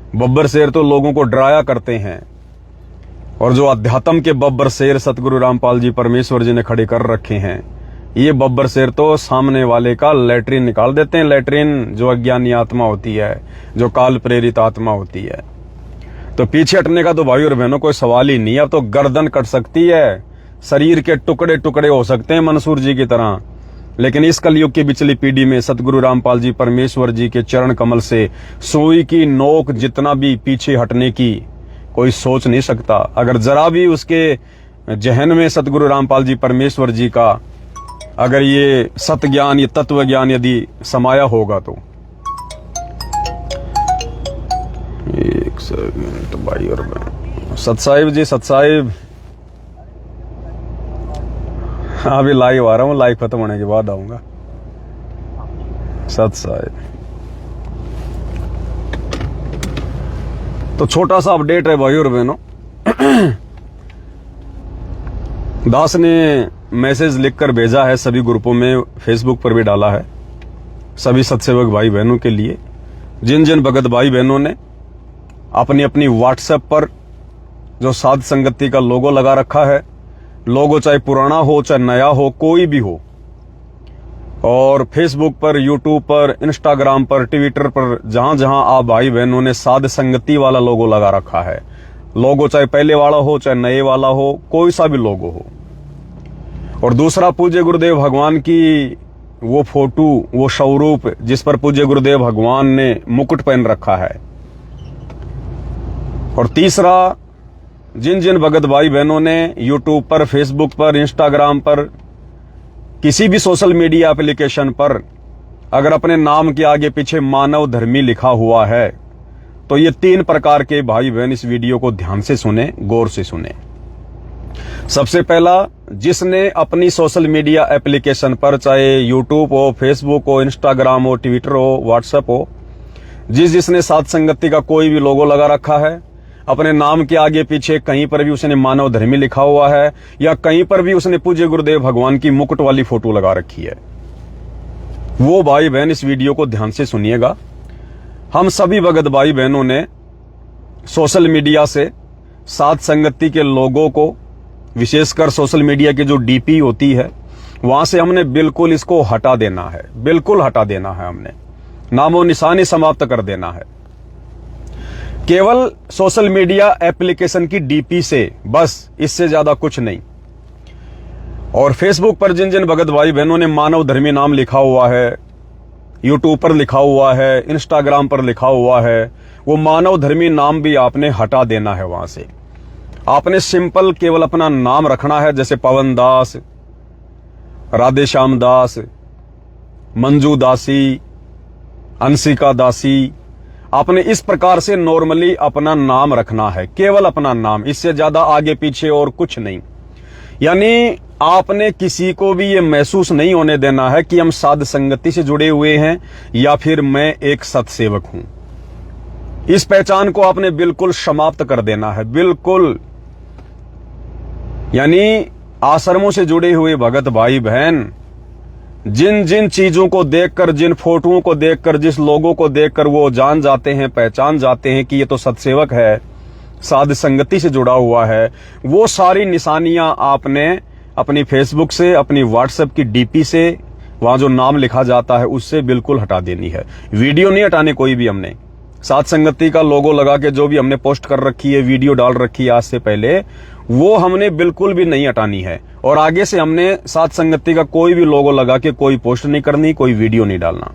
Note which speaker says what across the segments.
Speaker 1: बब्बर शेर तो लोगों को डराया करते हैं, और जो अध्यात्म के बब्बर शेर सतगुरु रामपाल जी परमेश्वर जी ने खड़े कर रखे हैं, ये बब्बर शेर तो सामने वाले का लैट्रिन निकाल देते हैं। लैट्रिन जो अज्ञानी आत्मा होती है, जो काल प्रेरित आत्मा होती है। तो पीछे हटने का तो भाई और बहनों कोई सवाल ही नहीं। अब तो गर्दन कट सकती है, शरीर के टुकड़े टुकड़े हो सकते हैं मंसूर जी की तरह, लेकिन इस कलयुग की बिचली पीढ़ी में सतगुरु रामपाल जी परमेश्वर जी के चरण कमल से सुई की नोक जितना भी पीछे हटने की कोई सोच नहीं सकता। अगर जरा भी उसके जहन में सतगुरु रामपाल जी परमेश्वर जी का अगर ये सत्य ज्ञान, ये तत्व ज्ञान यदि समाया होगा तो। एक सेकंड भाई और बहन, सतसाहिब जी, सतसाहिब अभी लाइव आ रहा हूँ, लाइव खत्म होने के बाद आऊंगा। सतसाहिब तो छोटा सा अपडेट है भाई और बहनों। दास ने मैसेज लिखकर भेजा है सभी ग्रुपों में, फेसबुक पर भी डाला है, सभी सत्सेवक भाई बहनों के लिए। जिन जिन भगत भाई बहनों ने अपनी अपनी व्हाट्सएप पर जो साध संगति का लोगो लगा रखा है, लोगो चाहे पुराना हो चाहे नया हो, कोई भी हो, और फेसबुक पर, यूट्यूब पर, इंस्टाग्राम पर, ट्विटर पर, जहां जहां आप भाई बहनों ने साध संगति वाला लोगो लगा रखा है, लोगो चाहे पहले वाला हो चाहे नए वाला हो, कोई सा भी लोगो हो, और दूसरा पूज्य गुरुदेव भगवान की वो फोटो, वो स्वरूप जिस पर पूज्य गुरुदेव भगवान ने मुकुट पहन रखा है, और तीसरा जिन जिन भगत भाई बहनों ने यूट्यूब पर, फेसबुक पर, इंस्टाग्राम पर, किसी भी सोशल मीडिया एप्लीकेशन पर अगर अपने नाम के आगे पीछे मानव धर्मी लिखा हुआ है, तो ये 3 प्रकार के भाई बहन इस वीडियो को ध्यान से सुने, गौर से सुने। सबसे पहला, जिसने अपनी सोशल मीडिया एप्लीकेशन पर, चाहे यूट्यूब हो, फेसबुक हो, इंस्टाग्राम हो, ट्विटर हो, व्हाट्सएप हो, जिसने साध संगति का कोई भी लोगो लगा रखा है, अपने नाम के आगे पीछे कहीं पर भी उसने मानव धर्मी लिखा हुआ है, या कहीं पर भी उसने पूज्य गुरुदेव भगवान की मुकुट वाली फोटो लगा रखी है, वो भाई बहन इस वीडियो को ध्यान से सुनिएगा। हम सभी भगत भाई बहनों ने सोशल मीडिया से साध संगति के लोगों को, विशेषकर सोशल मीडिया की जो डीपी होती है, वहां से हमने बिल्कुल इसको हटा देना है, बिल्कुल हटा देना है, हमने नामो निशानी समाप्त कर देना है। केवल सोशल मीडिया एप्लीकेशन की डीपी से, बस, इससे ज्यादा कुछ नहीं। और फेसबुक पर जिन जिन भगत भाई बहनों ने मानव धर्मी नाम लिखा हुआ है, यूट्यूब पर लिखा हुआ है, इंस्टाग्राम पर लिखा हुआ है, वो मानव धर्मी नाम भी आपने हटा देना है वहां से। आपने सिंपल केवल अपना नाम रखना है, जैसे पवन दास, राधेश्याम दास, मंजू दासी, अंशिका दासी, आपने इस प्रकार से नॉर्मली अपना नाम रखना है, केवल अपना नाम, इससे ज्यादा आगे पीछे और कुछ नहीं। यानी आपने किसी को भी ये महसूस नहीं होने देना है कि हम साध संगति से जुड़े हुए हैं या फिर मैं एक सत्सेवक हूं। इस पहचान को आपने बिल्कुल समाप्त कर देना है, बिल्कुल। यानी आश्रमों से जुड़े हुए भगत भाई बहन जिन जिन चीजों को देखकर, जिन फोटोओं को देखकर, जिस लोगों को देखकर वो जान जाते हैं, पहचान जाते हैं कि ये तो सत्सेवक है, साध संगति से जुड़ा हुआ है, वो सारी निशानियां आपने अपनी फेसबुक से, अपनी व्हाट्सएप की डीपी से, वहां जो नाम लिखा जाता है उससे बिल्कुल हटा देनी है। वीडियो नहीं हटाने कोई भी, हमने साध संगति का लोगो लगा के जो भी हमने पोस्ट कर रखी है, वीडियो डाल रखी है आज से पहले, वो हमने बिल्कुल भी नहीं हटानी है। और आगे से हमने साध संगति का कोई भी लोगो लगा के कोई पोस्ट नहीं करनी, कोई वीडियो नहीं डालना।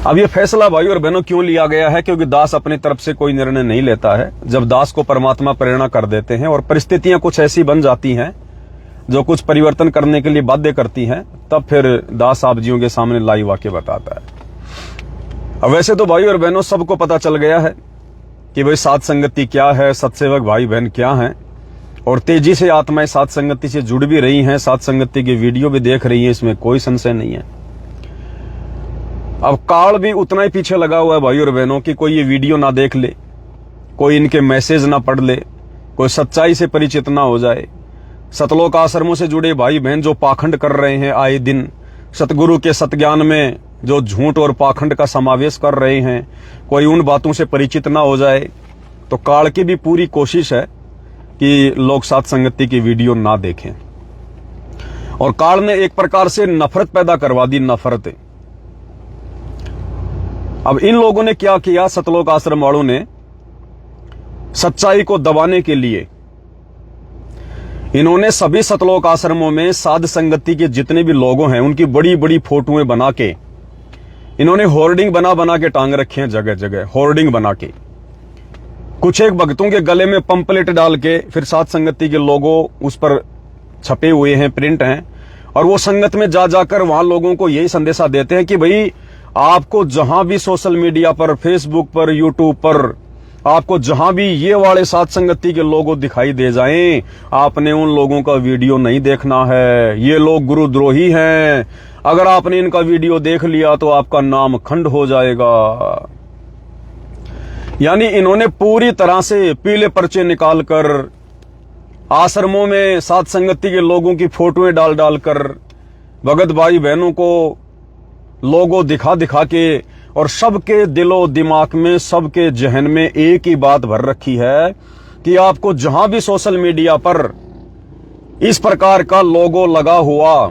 Speaker 1: अब ये फैसला भाई और बहनों क्यों लिया गया है? क्योंकि दास अपनी तरफ से कोई निर्णय नहीं लेता है। जब दास को परमात्मा प्रेरणा कर देते हैं और परिस्थितियां कुछ ऐसी बन जाती हैं जो कुछ परिवर्तन करने के लिए बाध्य करती हैं, तब फिर दास आप जियों के सामने लाइव आके बताता है। अब वैसे तो भाई और बहनों सबको पता चल गया है कि भाई साध संगति क्या है, सत्सेवक भाई बहन क्या हैं, और तेजी से आत्माएं साध संगति से जुड़ भी रही हैं, साध संगति की वीडियो भी देख रही हैं, इसमें कोई संशय नहीं है। अब काल भी उतना ही पीछे लगा हुआ है भाई और बहनों की कोई ये वीडियो ना देख ले, कोई इनके मैसेज ना पढ़ ले, कोई सच्चाई से परिचित ना हो जाए। सतलोक आश्रमों से जुड़े भाई बहन जो पाखंड कर रहे हैं आए दिन, सतगुरु के सतज्ञान में जो झूठ और पाखंड का समावेश कर रहे हैं, कोई उन बातों से परिचित ना हो जाए। तो काल की भी पूरी कोशिश है कि लोग साथ संगति की वीडियो ना देखें। और काल ने एक प्रकार से नफरत पैदा करवा दी, नफरत। अब इन लोगों ने क्या किया, सतलोक आश्रम वालों ने सच्चाई को दबाने के लिए इन्होंने सभी सतलोक आश्रमों में साध संगति के जितने भी लोगों हैं उनकी बड़ी बड़ी फोटोएं बना के इन्होंने होर्डिंग बना बना के टांग रखे हैं, जगह जगह होर्डिंग बना के। कुछ एक भक्तों के गले में पंपलेट डाल के फिर साध संगति के लोगो उस पर छपे हुए हैं, प्रिंट हैं, और वो संगत में जा जाकर वहां लोगों को यही संदेशा देते हैं कि भाई आपको जहां भी सोशल मीडिया पर, फेसबुक पर, यूट्यूब पर, आपको जहां भी ये वाले साथ संगति के लोगो दिखाई दे जाएं, आपने उन लोगों का वीडियो नहीं देखना है। ये लोग गुरुद्रोही हैं। अगर आपने इनका वीडियो देख लिया तो आपका नाम खंड हो जाएगा। यानी इन्होंने पूरी तरह से पीले पर्चे निकालकर आश्रमों में साथ संगति के लोगों की फोटोएं डाल डालकर भगत भाई बहनों को लोगो दिखा दिखा के और सबके दिलो दिमाग में, सबके जहन में एक ही बात भर रखी है कि आपको जहां भी सोशल मीडिया पर इस प्रकार का लोगो लगा हुआ,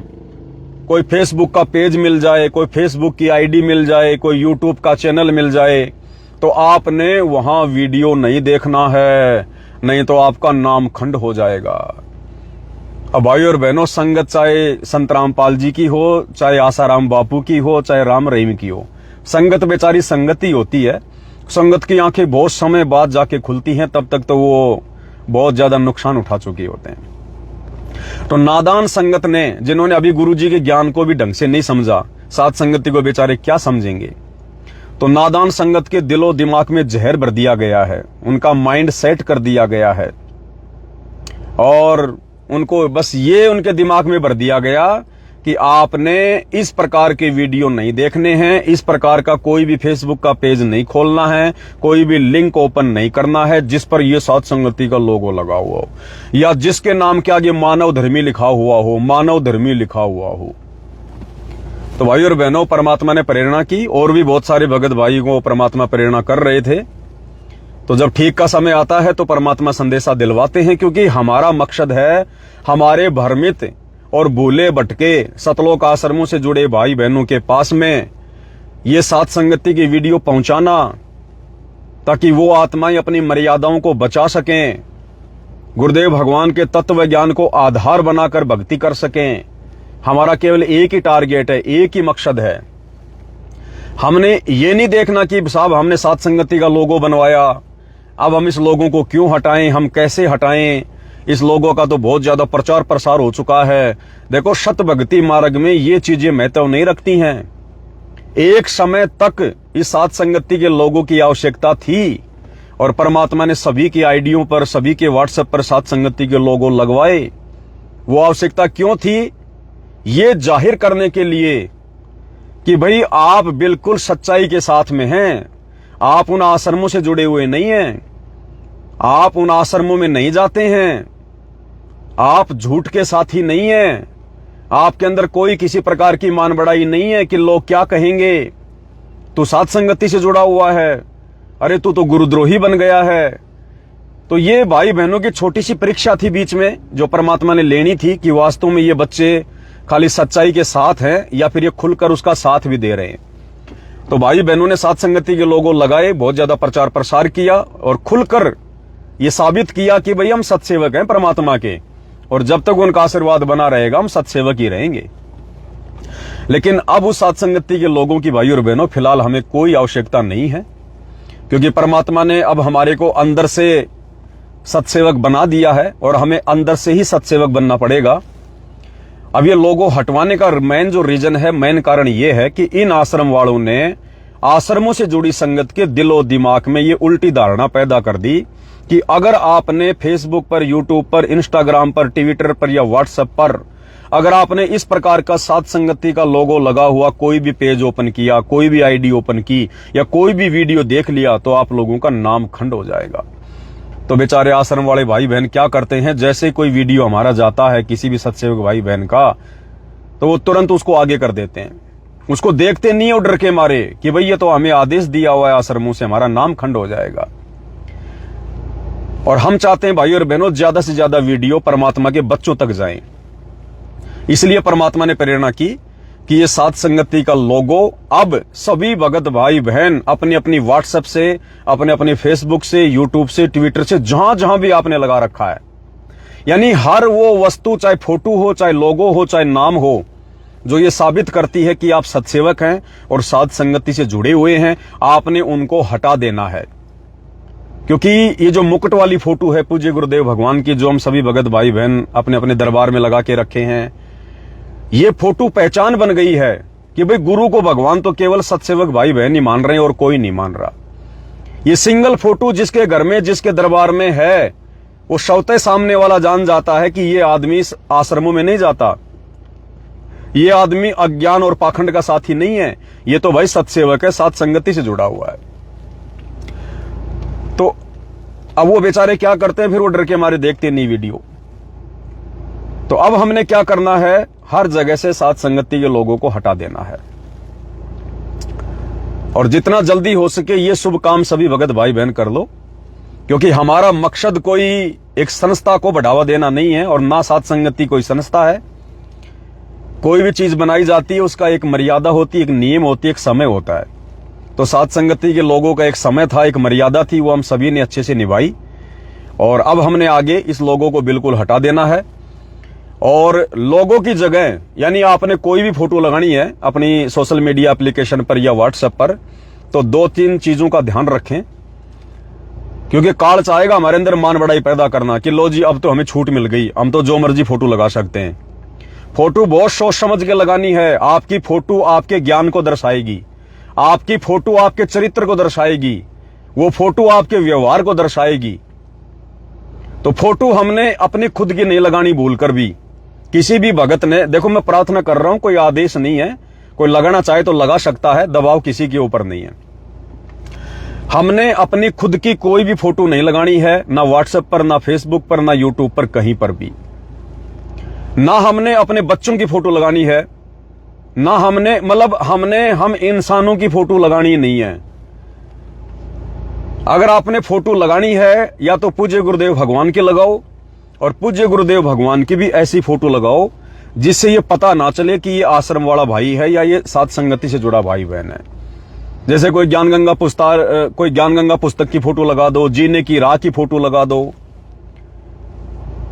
Speaker 1: कोई फेसबुक का पेज मिल जाए, कोई फेसबुक की आईडी मिल जाए, कोई यूट्यूब का चैनल मिल जाए, तो आपने वहां वीडियो नहीं देखना है, नहीं तो आपका नाम खंड हो जाएगा। अब भाई और बहनों, संगत चाहे संत रामपाल जी की हो, चाहे आसाराम बापू की हो, चाहे राम रहीम की हो, संगत बेचारी संगत ही होती है। संगत की आंखें बहुत समय बाद जाके खुलती हैं, तब तक तो वो बहुत ज्यादा नुकसान उठा चुके होते हैं। तो नादान संगत ने, जिन्होंने अभी गुरुजी के ज्ञान को भी ढंग से नहीं समझा, साथ संगति को बेचारे क्या समझेंगे। तो नादान संगत के दिलो दिमाग में जहर भर दिया गया है, उनका माइंड सेट कर दिया गया है, और उनको बस ये उनके दिमाग में भर दिया गया कि आपने इस प्रकार के वीडियो नहीं देखने हैं, इस प्रकार का कोई भी फेसबुक का पेज नहीं खोलना है, कोई भी लिंक ओपन नहीं करना है जिस पर यह साथ संगति का लोगो लगा हुआ हो या जिसके नाम के आगे मानव धर्मी लिखा हुआ हो, मानव धर्मी लिखा हुआ हो। तो भाई और बहनों, परमात्मा ने प्रेरणा की, और भी बहुत सारे भगत भाई को परमात्मा प्रेरणा कर रहे थे। तो जब ठीक का समय आता है तो परमात्मा संदेशा दिलवाते हैं, क्योंकि हमारा मकसद है हमारे भ्रमित और भूले भटके सतलोक आश्रमों से जुड़े भाई बहनों के पास में ये साथ संगति की वीडियो पहुंचाना, ताकि वो आत्माएं अपनी मर्यादाओं को बचा सकें, गुरुदेव भगवान के तत्व ज्ञान को आधार बनाकर भक्ति कर सकें। हमारा केवल एक ही टारगेट है, एक ही मकसद है। हमने ये नहीं देखना कि साहब हमने साथ संगति का लोगो बनवाया, अब हम इस लोगों को क्यों हटाएं, हम कैसे हटाएं, इस लोगों का तो बहुत ज्यादा प्रचार प्रसार हो चुका है। देखो, शत भक्ति मार्ग में ये चीजें महत्व नहीं रखती हैं। एक समय तक इस साथ संगति के लोगों की आवश्यकता थी, और परमात्मा ने सभी की आईडियों पर, सभी के व्हाट्सएप पर साथ संगति के लोगो लगवाए। वो आवश्यकता क्यों थी? ये जाहिर करने के लिए कि भाई आप बिल्कुल सच्चाई के साथ में हैं, आप उन आश्रमों से जुड़े हुए नहीं हैं, आप उन आश्रमों में नहीं जाते हैं, आप झूठ के साथी नहीं हैं, आपके अंदर कोई किसी प्रकार की मान बढ़ाई नहीं है कि लोग क्या कहेंगे, तू साथ संगति से जुड़ा हुआ है, अरे तू तो गुरुद्रोही बन गया है। तो ये भाई बहनों की छोटी सी परीक्षा थी बीच में, जो परमात्मा ने लेनी थी कि वास्तव में ये बच्चे खाली सच्चाई के साथ हैं या फिर ये खुलकर उसका साथ भी दे रहे हैं। तो भाई बहनों ने साथ संगति के लोगों लगाए, बहुत ज्यादा प्रचार प्रसार किया और खुलकर ये साबित किया कि भाई हम सत्सेवक हैं परमात्मा के, और जब तक उनका आशीर्वाद बना रहेगा हम सत्सेवक ही रहेंगे। लेकिन अब उस साथ संगति के लोगों की भाई और बहनों फिलहाल हमें कोई आवश्यकता नहीं है, क्योंकि परमात्मा ने अब हमारे को अंदर से सत्सेवक बना दिया है और हमें अंदर से ही सत्सेवक बनना पड़ेगा। अब ये लोगों हटवाने का मेन जो रीजन है, मेन कारण ये है कि इन आश्रम वालों ने आश्रमों से जुड़ी संगत के दिलो दिमाग में ये उल्टी धारणा पैदा कर दी कि अगर आपने फेसबुक पर, यूट्यूब पर, इंस्टाग्राम पर, ट्विटर पर या व्हाट्सएप पर अगर आपने इस प्रकार का साथ संगति का लोगो लगा हुआ कोई भी पेज ओपन किया, कोई भी आईडी ओपन की या कोई भी वीडियो देख लिया, तो आप लोगों का नाम खंड हो जाएगा। तो बेचारे आश्रम वाले भाई बहन क्या करते हैं, जैसे कोई वीडियो हमारा जाता है किसी भी सत्सेवक भाई बहन का, तो वो तुरंत उसको आगे कर देते हैं। उसको देखते नहीं हो डर के मारे कि भाई ये तो हमें आदेश दिया हुआ है आश्रमों से, हमारा नाम खंड हो जाएगा। और हम चाहते हैं भाई और बहनों ज्यादा से ज्यादा वीडियो परमात्मा के बच्चों तक जाएं। इसलिए परमात्मा ने प्रेरणा की कि ये सात संगति का लोगो अब सभी भगत भाई बहन अपनी अपनी व्हाट्सएप से, अपने अपने फेसबुक से, यूट्यूब से, ट्विटर से, जहां जहां भी आपने लगा रखा है, यानी हर वो वस्तु, चाहे फोटो हो, चाहे लोगो हो, चाहे नाम हो, जो ये साबित करती है कि आप सत्सेवक हैं और सात संगति से जुड़े हुए हैं, आपने उनको हटा देना है। क्योंकि ये जो मुकुट वाली फोटो है पूज्य गुरुदेव भगवान की, जो हम सभी भगत भाई बहन अपने अपने दरबार में लगा के रखे हैं, ये फोटो पहचान बन गई है कि भाई गुरु को भगवान तो केवल सत्सेवक भाई बहन ही मान रहे हैं और कोई नहीं मान रहा। ये सिंगल फोटो जिसके घर में, जिसके दरबार में है, वो शौते सामने वाला जान जाता है कि ये आदमी आश्रमों में नहीं जाता, ये आदमी अज्ञान और पाखंड का साथी नहीं है, ये तो भाई सत्सेवक है, सात संगति से जुड़ा हुआ है। तो अब वो बेचारे क्या करते हैं, फिर वो डर के मारे देखते नहीं वीडियो। तो अब हमने क्या करना है, हर जगह से सात संगति के लोगों को हटा देना है और जितना जल्दी हो सके ये शुभ काम सभी भगत भाई बहन कर लो। क्योंकि हमारा मकसद कोई एक संस्था को बढ़ावा देना नहीं है और ना सात संगति कोई संस्था है। कोई भी चीज बनाई जाती है उसका एक मर्यादा होती है, एक नियम होती है, एक समय होता है। तो सात संगति के लोगों का एक समय था, एक मर्यादा थी, वो हम सभी ने अच्छे से निभाई और अब हमने आगे इस लोगों को बिल्कुल हटा देना है। और लोगों की जगह, यानी आपने कोई भी फोटो लगानी है अपनी सोशल मीडिया एप्लीकेशन पर या व्हाट्सएप पर, तो दो तीन चीजों का ध्यान रखें। क्योंकि काल चाहेगा हमारे अंदर मान बढ़ाई पैदा करना कि लो जी अब तो हमें छूट मिल गई, हम तो जो मर्जी फोटो लगा सकते हैं। फोटो बहुत सोच समझ के लगानी है। आपकी फोटो आपके ज्ञान को दर्शाएगी, आपकी फोटो आपके चरित्र को दर्शाएगी, वो फोटो आपके व्यवहार को दर्शाएगी। तो फोटो हमने अपनी खुद की नहीं लगानी भूल कर भी। किसी भी भगत ने, देखो मैं प्रार्थना कर रहा हूं, कोई आदेश नहीं है, कोई लगाना चाहे तो लगा सकता है, दबाव किसी के ऊपर नहीं है। हमने अपनी खुद की कोई भी फोटो नहीं लगानी है, ना व्हाट्सएप पर, ना फेसबुक पर, ना यूट्यूब पर, कहीं पर भी। ना हमने अपने बच्चों की फोटो लगानी है, ना हमने, मतलब हम इंसानों की फोटो लगानी नहीं है। अगर आपने फोटो लगानी है या तो पूज्य गुरुदेव भगवान की लगाओ और पूज्य गुरुदेव भगवान की भी ऐसी फोटो लगाओ जिससे ये पता ना चले कि ये आश्रम वाला भाई है या ये सात संगति से जुड़ा भाई बहन है। जैसे कोई ज्ञानगंगा पुस्तक की फोटो लगा दो, जीने की राह की फोटो लगा दो,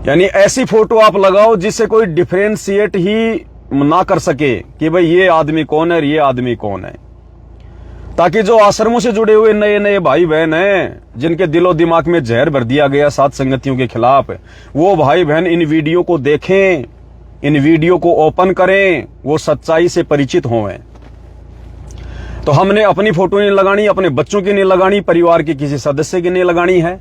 Speaker 1: यानी ऐसी फोटो आप लगाओ जिससे कोई डिफरेंशिएट ही ना कर सके कि भाई ये आदमी कौन है और ये आदमी कौन है। ताकि जो आश्रमों से जुड़े हुए नए नए भाई बहन हैं, जिनके दिलो दिमाग में जहर भर दिया गया सात संगतियों के खिलाफ, वो भाई बहन इन वीडियो को देखें, इन वीडियो को ओपन करें, वो सच्चाई से परिचित हों। तो हमने अपनी फोटो नहीं लगानी, अपने बच्चों की नहीं लगानी, परिवार के किसी सदस्य की नहीं लगानी है,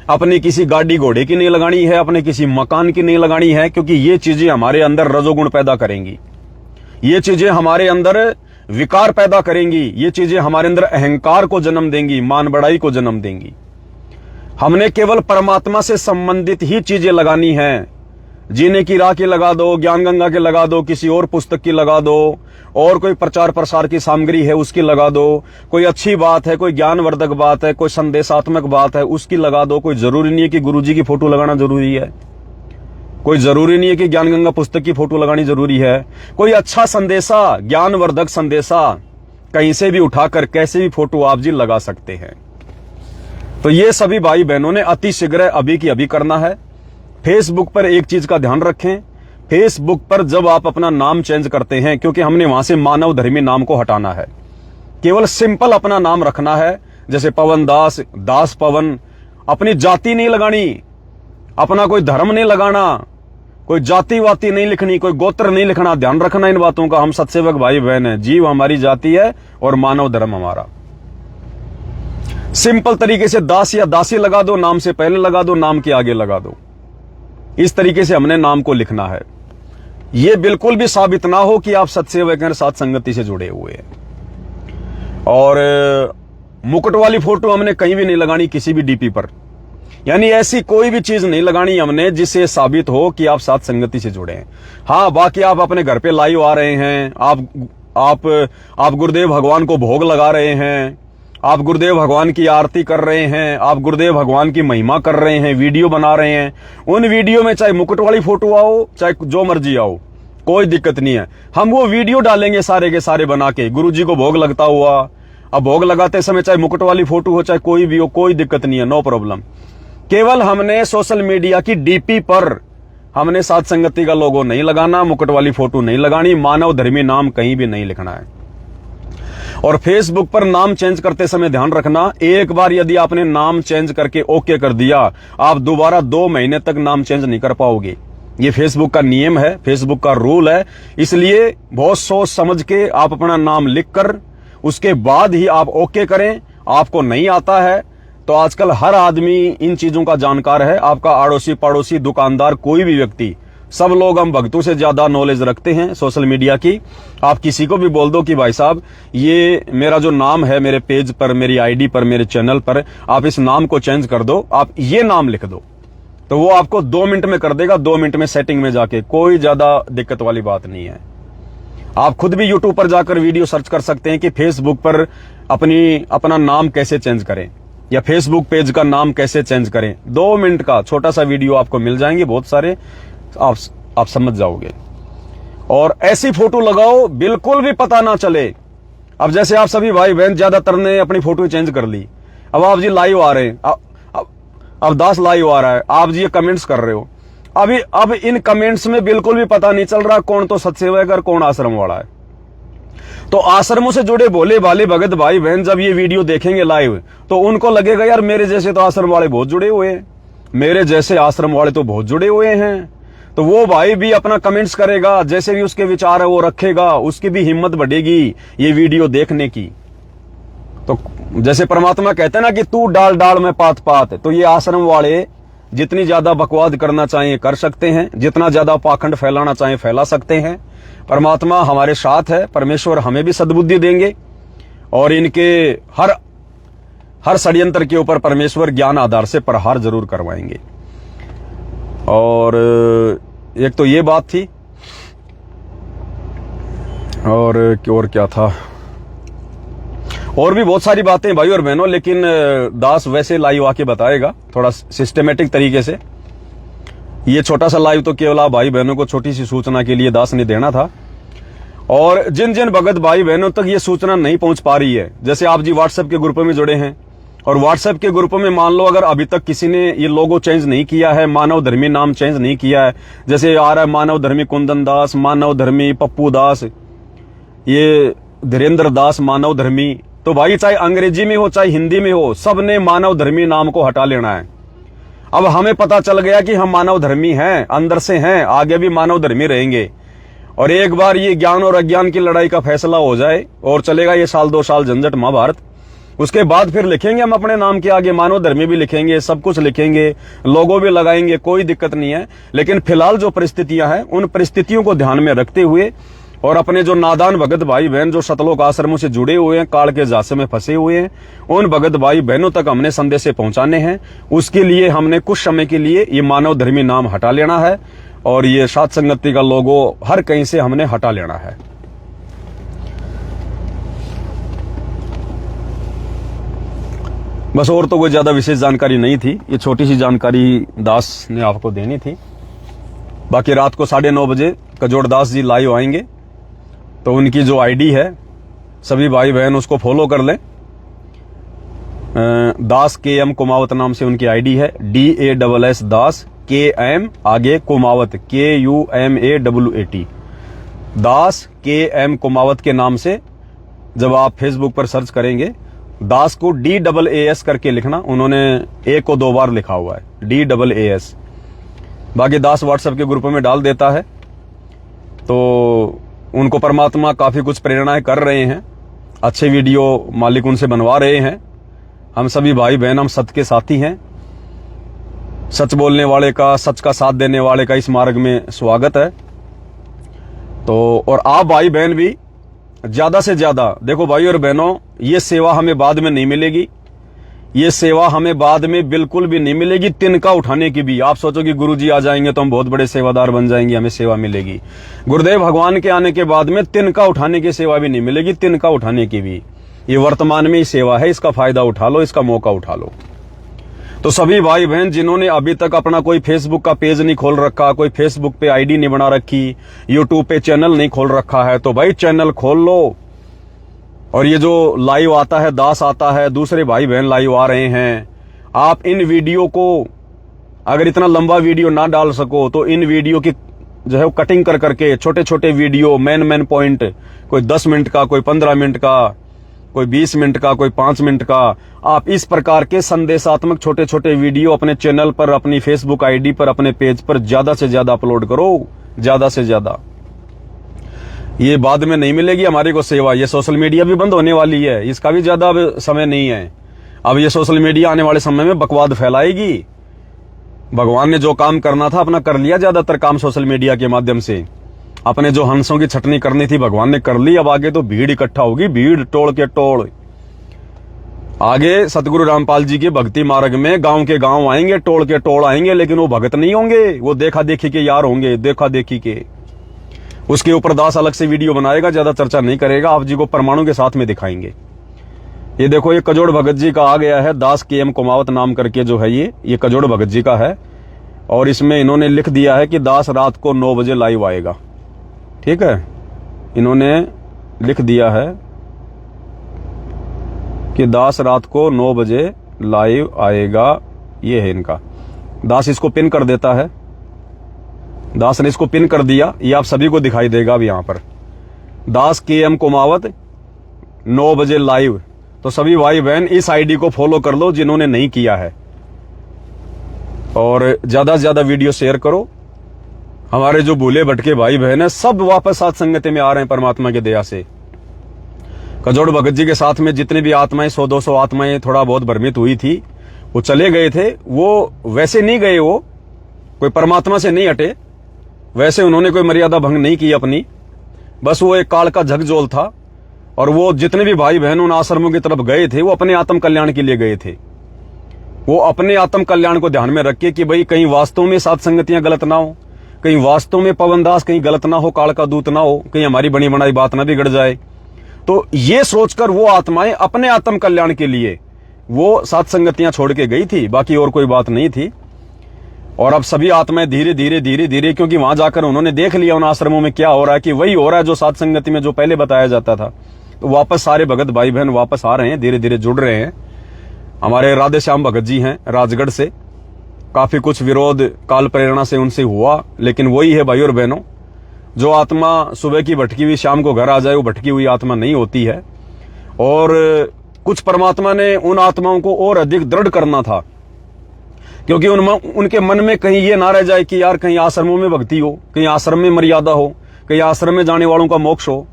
Speaker 1: अपनी किसी गाड़ी घोड़े की नहीं लगानी है, अपने किसी मकान की नहीं लगानी है। क्योंकि ये चीजें हमारे अंदर रजोगुण पैदा करेंगी, ये चीजें हमारे अंदर विकार पैदा करेंगी, ये चीजें हमारे अंदर अहंकार को जन्म देंगी, मान बढ़ाई को जन्म देंगी। हमने केवल परमात्मा से संबंधित ही चीजें लगानी है। जीने की राह की लगा दो, ज्ञान गंगा की लगा दो, किसी और पुस्तक की लगा दो, और कोई प्रचार प्रसार की सामग्री है उसकी लगा दो, कोई अच्छी बात है, कोई ज्ञानवर्धक बात है, कोई संदेशात्मक बात है उसकी लगा दो। कोई जरूरी नहीं है कि गुरुजी की फोटो लगाना जरूरी है, कोई जरूरी नहीं है कि ज्ञान गंगा पुस्तक की फोटो लगानी जरूरी है। कोई अच्छा संदेशा, ज्ञानवर्धक संदेशा कहीं से भी उठाकर कैसे भी फोटो आप जी लगा सकते हैं। तो ये सभी भाई बहनों ने अति शीघ्र अभी की अभी करना है। फेसबुक पर एक चीज का ध्यान रखें, फेसबुक पर जब आप अपना नाम चेंज करते हैं, क्योंकि हमने वहां से मानव धर्मी नाम को हटाना है, केवल सिंपल अपना नाम रखना है, जैसे पवन दास, दास पवन। अपनी जाति नहीं लगानी, अपना कोई धर्म नहीं लगाना, कोई जाति वाति नहीं लिखनी, कोई गोत्र नहीं लिखना। ध्यान रखना इन बातों का। हम सत्सेवक भाई बहन हैं, जीव हमारी जाति है और मानव धर्म हमारा। सिंपल तरीके से दास या दासी लगा दो, नाम से पहले लगा दो, नाम के आगे लगा दो। इस तरीके से हमने नाम को लिखना है। यह बिल्कुल भी साबित ना हो कि आप सत्सेवक हैं, सात संगति से जुड़े हुए हैं। और मुकुट वाली फोटो हमने कहीं भी नहीं लगानी, किसी भी डीपी पर। यानी ऐसी कोई भी चीज नहीं लगानी हमने जिससे साबित हो कि आप सात संगति से जुड़े हैं। हाँ, बाकी आप अपने घर पे लाइव आ रहे हैं, आप आप गुरुदेव भगवान को भोग लगा रहे हैं, आप गुरुदेव भगवान की आरती कर रहे हैं, आप गुरुदेव भगवान की महिमा कर रहे हैं, वीडियो बना रहे हैं। उन वीडियो में चाहे मुकुट वाली फोटो आओ, चाहे जो मर्जी आओ, कोई दिक्कत नहीं है। हम वो वीडियो डालेंगे सारे के सारे बना के, गुरु जी को भोग लगता हुआ। अब भोग लगाते समय चाहे मुकुट वाली फोटो हो, चाहे कोई भी हो, कोई दिक्कत नहीं है, नो प्रॉब्लम। केवल हमने सोशल मीडिया की डीपी पर हमने साथ संगति का लोगो नहीं लगाना, मुकुट वाली फोटो नहीं लगानी, मानव धर्मी नाम कहीं भी नहीं लिखना है। और फेसबुक पर नाम चेंज करते समय ध्यान रखना, एक बार यदि आपने नाम चेंज करके ओके कर दिया, आप दोबारा 2 महीने तक नाम चेंज नहीं कर पाओगे। ये फेसबुक का नियम है, फेसबुक का रूल है। इसलिए बहुत सोच समझ के आप अपना नाम लिखकर उसके बाद ही आप ओके करें। आपको नहीं आता है तो आजकल हर आदमी इन चीजों का जानकार है। आपका आड़ोसी पड़ोसी दुकानदार कोई भी व्यक्ति, सब लोग हम भक्तों से ज्यादा नॉलेज रखते हैं सोशल मीडिया की। आप किसी को भी बोल दो कि भाई साहब ये मेरा जो नाम है, मेरे पेज पर, मेरी आईडी पर, मेरे चैनल पर, आप इस नाम को चेंज कर दो, आप ये नाम लिख दो, तो वो आपको 2 मिनट में कर देगा। 2 मिनट में सेटिंग में जाके, कोई ज्यादा दिक्कत वाली बात नहीं है। आप खुद भी यूट्यूब पर जाकर वीडियो सर्च कर सकते हैं कि फेसबुक पर अपना नाम कैसे चेंज करें या फेसबुक पेज का नाम कैसे चेंज करें। 2 मिनट का छोटा सा वीडियो आपको मिल जाएंगे, बहुत सारे, आप समझ जाओगे। और ऐसी फोटो लगाओ बिल्कुल भी पता ना चले। अब जैसे आप सभी भाई बहन ज्यादातर ने अपनी फोटो चेंज कर ली। अब आप जी लाइव आ रहे हैं, अब 10 लाइव आ रहा है, आप जी ये कमेंट्स कर रहे हो। अब इन कमेंट्स में बिल्कुल भी पता नहीं चल रहा कौन तो सत्सेवक और कौन आश्रम वाला है। तो आश्रमों से जुड़े भोले भाले भगत भाई बहन जब ये वीडियो देखेंगे लाइव, तो उनको लगेगा यार मेरे जैसे तो आश्रम वाले बहुत जुड़े हुए हैं, मेरे जैसे आश्रम वाले तो बहुत जुड़े हुए हैं। तो वो भाई भी अपना कमेंट्स करेगा, जैसे भी उसके विचार है वो रखेगा, उसकी भी हिम्मत बढ़ेगी ये वीडियो देखने की। तो जैसे परमात्मा कहते हैं ना कि तू डाल डाल में पात पात, तो ये आश्रम वाले जितनी ज्यादा बकवाद करना चाहें कर सकते हैं, जितना ज्यादा पाखंड फैलाना चाहें फैला सकते हैं। परमात्मा हमारे साथ है, परमेश्वर हमें भी सद्बुद्धि देंगे और इनके हर षड्यंत्र के ऊपर परमेश्वर ज्ञान आधार से प्रहार जरूर करवाएंगे। और एक तो ये बात थी, और क्या था, और भी बहुत सारी बातें भाई और बहनों, लेकिन दास वैसे लाइव आके बताएगा थोड़ा सिस्टमेटिक तरीके से। ये छोटा सा लाइव तो केवल आप भाई बहनों को छोटी सी सूचना के लिए दास ने देना था। और जिन जिन भगत भाई बहनों तक ये सूचना नहीं पहुंच पा रही है, जैसे आप जी व्हाट्सएप के ग्रुपों में जुड़े हैं, और व्हाट्सएप के ग्रुपों में मान लो अगर अभी तक किसी ने ये लोगो चेंज नहीं किया है, मानव धर्मी नाम चेंज नहीं किया है, जैसे आ रहा है मानव धर्मी कुंदन दास, मानव धर्मी पप्पू दास, ये धीरेन्द्र दास मानव धर्मी, तो भाई चाहे अंग्रेजी में हो चाहे हिंदी में हो, सबने मानव धर्मी नाम को हटा लेना है। अब हमें पता चल गया कि हम मानव धर्मी हैं, अंदर से हैं, आगे भी मानव धर्मी रहेंगे। और एक बार ये ज्ञान और अज्ञान की लड़ाई का फैसला हो जाए और चलेगा ये 1-2 साल झंझट महाभारत, उसके बाद फिर लिखेंगे हम अपने नाम के आगे मानव धर्मी भी लिखेंगे, सब कुछ लिखेंगे, लोगो भी लगाएंगे, कोई दिक्कत नहीं है। लेकिन फिलहाल जो परिस्थितियां हैं उन परिस्थितियों को ध्यान में रखते हुए और अपने जो नादान भगत भाई बहन जो सतलोक आश्रमों से जुड़े हुए हैं, काल के जासे में फंसे हुए हैं, उन भगत भाई बहनों तक हमने संदेश पहुंचाने हैं। उसके लिए हमने कुछ समय के लिए ये मानव धर्मी नाम हटा लेना है और ये सात संगति का लोगो हर कहीं से हमने हटा लेना है। बस और तो कोई ज्यादा विशेष जानकारी नहीं थी, ये छोटी सी जानकारी दास ने आपको देनी थी। बाकी रात को 9:30 बजे कजोड़ दास जी लाइव आएंगे, तो उनकी जो आईडी है सभी भाई बहन उसको फॉलो कर लें। दास KM कुमावत नाम से उनकी आईडी है, DASS दास KM आगे कुमावत KUMAWAT, दास KM कुमावत के नाम से जब आप फेसबुक पर सर्च करेंगे, दास को DAAS करके लिखना, उन्होंने A को 2 बार लिखा हुआ है, DAAS। बाकी दास व्हाट्सएप के ग्रुपों में डाल देता है, तो उनको परमात्मा काफी कुछ प्रेरणाएं कर रहे हैं, अच्छे वीडियो मालिक उनसे बनवा रहे हैं। हम सभी भाई बहन हम सत्य के साथी हैं, सच बोलने वाले का, सच का साथ देने वाले का इस मार्ग में स्वागत है। तो और आप भाई बहन भी ज्यादा से ज्यादा देखो भाई और बहनों, ये सेवा हमें बाद में नहीं मिलेगी, ये सेवा हमें बाद में बिल्कुल भी नहीं मिलेगी, तिनका उठाने की भी। आप सोचो कि गुरुजी आ जाएंगे तो हम बहुत बड़े सेवादार बन जाएंगे, हमें सेवा मिलेगी। गुरुदेव भगवान के आने के बाद में तिनका उठाने की सेवा भी नहीं मिलेगी, तिनका उठाने की भी। ये वर्तमान में ही सेवा है, इसका फायदा उठा लो, इसका मौका उठा लो। तो सभी भाई बहन जिन्होंने अभी तक अपना कोई फेसबुक का पेज नहीं खोल रखा, कोई फेसबुक पे आईडी नहीं बना रखी, यूट्यूब पे चैनल नहीं खोल रखा है, तो भाई चैनल खोल लो। और ये जो लाइव आता है, दास आता है, दूसरे भाई बहन लाइव आ रहे हैं, आप इन वीडियो को अगर इतना लंबा वीडियो ना डाल सको तो इन वीडियो की जो है वो कटिंग कर करके छोटे छोटे वीडियो, मेन पॉइंट, कोई 10 मिनट का, कोई 15 मिनट का, कोई 20 मिनट का, कोई 5 मिनट का, आप इस प्रकार के संदेशात्मक छोटे छोटे वीडियो अपने चैनल पर, अपनी फेसबुक आईडी पर, अपने पेज पर ज्यादा से ज्यादा अपलोड करो, ज्यादा से ज्यादा। ये बाद में नहीं मिलेगी हमारी को सेवा। ये सोशल मीडिया भी बंद होने वाली है, इसका भी ज्यादा अब समय नहीं है। अब ये सोशल मीडिया आने वाले समय में बकवाद फैलाएगी। भगवान ने जो काम करना था अपना कर लिया, ज्यादातर काम सोशल मीडिया के माध्यम से। अपने जो हंसों की छटनी करनी थी भगवान ने कर ली। अब आगे तो भीड़ इकट्ठा होगी, भीड़ टोल के टोल। आगे सतगुरु रामपाल जी के भक्ति मार्ग में गांव के गांव आएंगे, टोल के टोल आएंगे, लेकिन वो भगत नहीं होंगे, वो देखा देखी के यार होंगे, देखा देखी के। उसके ऊपर दास अलग से वीडियो बनाएगा, ज्यादा चर्चा नहीं करेगा, आप जी को परमाणु के साथ में दिखाएंगे। ये देखो, ये कजोड़ भगत जी का आ गया है, दास के एम कुमावत नाम करके जो है ये कजोड़ भगत जी का है। और इसमें इन्होंने लिख दिया है कि दास रात को 9 बजे लाइव आएगा। ठीक है, इन्होंने लिख दिया है कि दास रात को 9 बजे लाइव आएगा। ये है इनका। दास इसको पिन कर देता है, दास ने इसको पिन कर दिया, ये आप सभी को दिखाई देगा अब यहां पर। दास के एम कुमावत 9 बजे लाइव। तो सभी भाई बहन इस आईडी को फॉलो कर लो जिन्होंने नहीं किया है, और ज्यादा से ज्यादा वीडियो शेयर करो। हमारे जो भूले भटके भाई बहन है सब वापस साथ संगति में आ रहे हैं परमात्मा की दया से। कजोड़ भगत जी के साथ में जितने भी आत्माएं, 100-200 आत्माएं थोड़ा बहुत भ्रमित हुई थी, वो चले गए थे। वो वैसे नहीं गए, वो कोई परमात्मा से नहीं हटे, वैसे उन्होंने कोई मर्यादा भंग नहीं की अपनी, बस वो एक काल का झकझोल था। और वो जितने भी भाई बहन उन आश्रमों की तरफ गए थे, वो अपने आत्म कल्याण के लिए गए थे। वो अपने आत्म कल्याण को ध्यान में रख के कि भाई कहीं वास्तव में सात संगतियां गलत ना हो, कहीं वास्तव में पवनदास कहीं गलत ना हो, काल का दूत ना हो, कहीं हमारी बनी बनाई बात ना बिगड़ जाए। तो ये सोचकर वो आत्माएं अपने आत्म कल्याण के लिए वो सात संगतियां छोड़ के गई थी, बाकी और कोई बात नहीं थी। और अब सभी आत्माएं धीरे धीरे, क्योंकि वहां जाकर उन्होंने देख लिया उन आश्रमों में क्या हो रहा है, कि वही हो रहा है जो सात संगति में जो पहले बताया जाता था। तो वापस सारे भगत भाई बहन वापस आ रहे हैं, धीरे धीरे जुड़ रहे हैं। हमारे राधे श्याम भगत जी हैं राजगढ़ से, काफी कुछ विरोध काल प्रेरणा से उनसे हुआ, लेकिन वही है भाई और बहनों, जो आत्मा सुबह की भटकी हुई शाम को घर आ जाए वो भटकी हुई आत्मा नहीं होती है। और कुछ परमात्मा ने उन आत्माओं को और अधिक दृढ़ करना था, क्योंकि उनके मन में कहीं ये ना रह जाए कि यार कहीं आश्रमों में भक्ति हो, कहीं आश्रम में मर्यादा हो, कहीं आश्रम में जाने वालों का मोक्ष हो।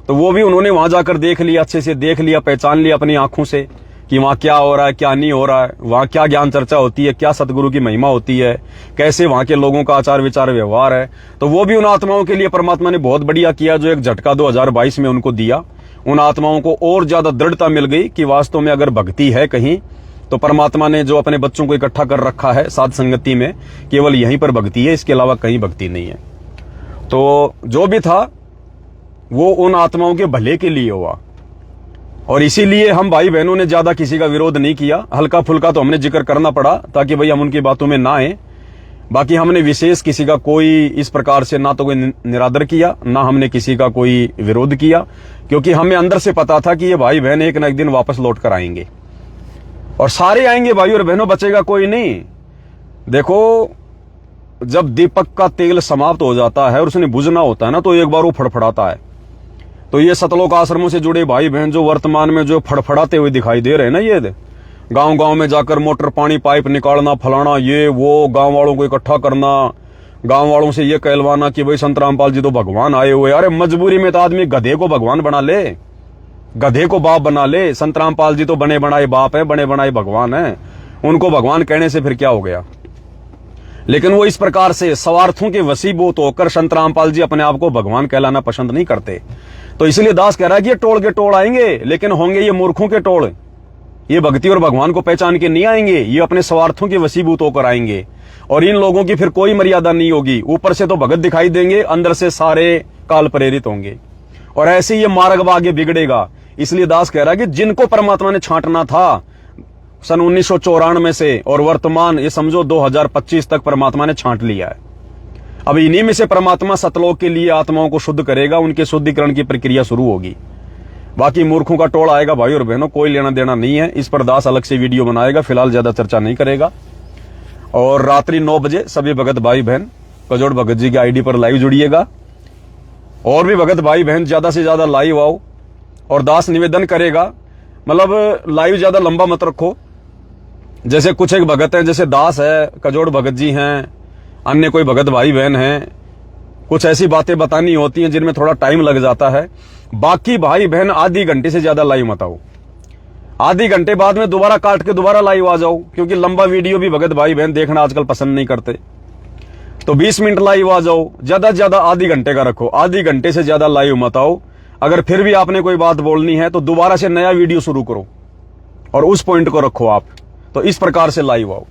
Speaker 1: तो वो भी उन्होंने वहां जाकर देख लिया, अच्छे से देख लिया, पहचान लिया अपनी आंखों से कि वहां क्या हो रहा है, क्या नहीं हो रहा है, वहां क्या ज्ञान चर्चा होती है, क्या सतगुरु की महिमा होती है, कैसे वहां के लोगों का आचार विचार व्यवहार है। तो वो भी उन आत्माओं के लिए परमात्मा ने बहुत बढ़िया किया, जो एक झटका 2022 में उनको दिया। उन आत्माओं को और ज्यादा दृढ़ता मिल गई कि वास्तव में अगर भक्ति है कहीं, तो परमात्मा ने जो अपने बच्चों को इकट्ठा कर रखा है साध संगति में, केवल यहीं पर भक्ति है, इसके अलावा कहीं भक्ति नहीं है। तो जो भी था वो उन आत्माओं के भले के लिए हुआ, और इसीलिए हम भाई बहनों ने ज्यादा किसी का विरोध नहीं किया। हल्का फुल्का तो हमने जिक्र करना पड़ा ताकि भाई हम उनकी बातों में ना आए। बाकी हमने विशेष किसी का कोई इस प्रकार से ना तो कोई निरादर किया, ना हमने किसी का कोई विरोध किया, क्योंकि हमें अंदर से पता था कि ये भाई बहन एक न एक दिन वापस लौट कर आएंगे, और सारे आएंगे भाई और बहनों, बचेगा कोई नहीं। देखो, जब दीपक का तेल समाप्त हो जाता है और उसने बुझना होता है ना, तो एक बार वो फड़फड़ाता है। तो ये सतलोक आश्रमों से जुड़े भाई बहन जो वर्तमान में जो फड़फड़ाते हुए दिखाई दे रहे हैं ना, ये गांव गांव में जाकर मोटर पानी पाइप निकालना, फलाना, ये वो, गांव वालों को इकट्ठा करना, गांव वालों से ये कहलवाना कि भाई संत रामपाल जी तो भगवान आए हुए। अरे मजबूरी में तो आदमी गधे को भगवान बना ले, गधे को बाप बना ले। संत रामपाल जी तो बने बनाए बाप है, बने बनाए भगवान है, उनको भगवान कहने से फिर क्या हो गया। लेकिन वो इस प्रकार से स्वार्थों के वसीभूत होकर संत रामपाल जी अपने आप को भगवान कहलाना पसंद नहीं करते। तो इसलिए दास कह रहा है कि ये टोल के टोल आएंगे, लेकिन होंगे ये मूर्खों के टोल। ये भक्ति और भगवान को पहचान के नहीं आएंगे, ये अपने स्वार्थों के वशीभूत होकर आएंगे। और इन लोगों की फिर कोई मर्यादा नहीं होगी। ऊपर से तो भगत दिखाई देंगे, अंदर से सारे काल प्रेरित होंगे, और ऐसे ये मार्ग आगे बिगड़ेगा। इसलिए दास कह रहा है कि जिनको परमात्मा ने छांटना था सन 1994 से और वर्तमान ये समझो 2025 तक परमात्मा ने छांट लिया है। अब इन्हीं में से परमात्मा सतलोक के लिए आत्माओं को शुद्ध करेगा, उनके शुद्धिकरण की प्रक्रिया शुरू होगी। बाकी मूर्खों का टोल आएगा भाई और बहनों, कोई लेना देना नहीं है। इस पर दास अलग से वीडियो बनाएगा, फिलहाल ज्यादा चर्चा नहीं करेगा। और रात्रि 9 बजे सभी भगत भाई बहन कजोड़ भगत जी की आईडी पर लाइव जुड़िएगा। और भी भगत भाई बहन ज्यादा से ज्यादा लाइव आओ। और दास निवेदन करेगा, मतलब लाइव ज्यादा लंबा मत रखो। जैसे कुछ एक भगत हैं, जैसे दास है, कजोड़ भगत जी हैं, अन्य कोई भगत भाई बहन हैं, कुछ ऐसी बातें बतानी होती हैं जिनमें थोड़ा टाइम लग जाता है। बाकी भाई बहन आधी घंटे से ज्यादा लाइव मत आओ। आधी घंटे बाद में दोबारा काट के दोबारा लाइव आ जाओ, क्योंकि लंबा वीडियो भी भगत भाई बहन देखना आजकल पसंद नहीं करते। तो 20 मिनट लाइव आ जाओ, ज्यादा से ज्यादा आधी घंटे का रखो। आधी घंटे से ज्यादा लाइव मत आओ। अगर फिर भी आपने कोई बात बोलनी है तो दोबारा से नया वीडियो शुरू करो और उस पॉइंट को रखो आप। तो इस प्रकार से लाइव आओ।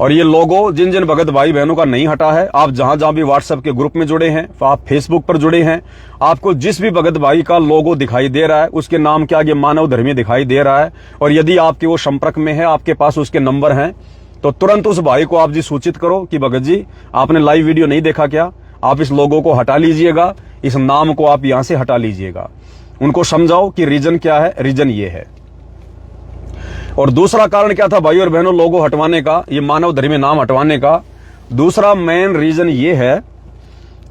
Speaker 1: और ये लोगो जिन जिन भगत भाई बहनों का नहीं हटा है, आप जहां जहां भी व्हाट्सएप के ग्रुप में जुड़े हैं, आप फेसबुक पर जुड़े हैं, आपको जिस भी भगत भाई का लोगो दिखाई दे रहा है उसके नाम के आगे मानव धर्मी दिखाई दे रहा है, और यदि आपके वो संपर्क में है, आपके पास उसके नंबर हैं, तो तुरंत उस भाई को आप जी सूचित करो कि भगत जी आपने लाइव वीडियो नहीं देखा क्या, आप इस लोगो को हटा लीजिएगा, इस नाम को आप यहां से हटा लीजिएगा। उनको समझाओ कि रीजन क्या है। रीजन ये है। और दूसरा कारण क्या था भाई और बहनों लोगो हटवाने का, ये मानव धर्मी नाम हटवाने का? दूसरा मेन रीजन ये है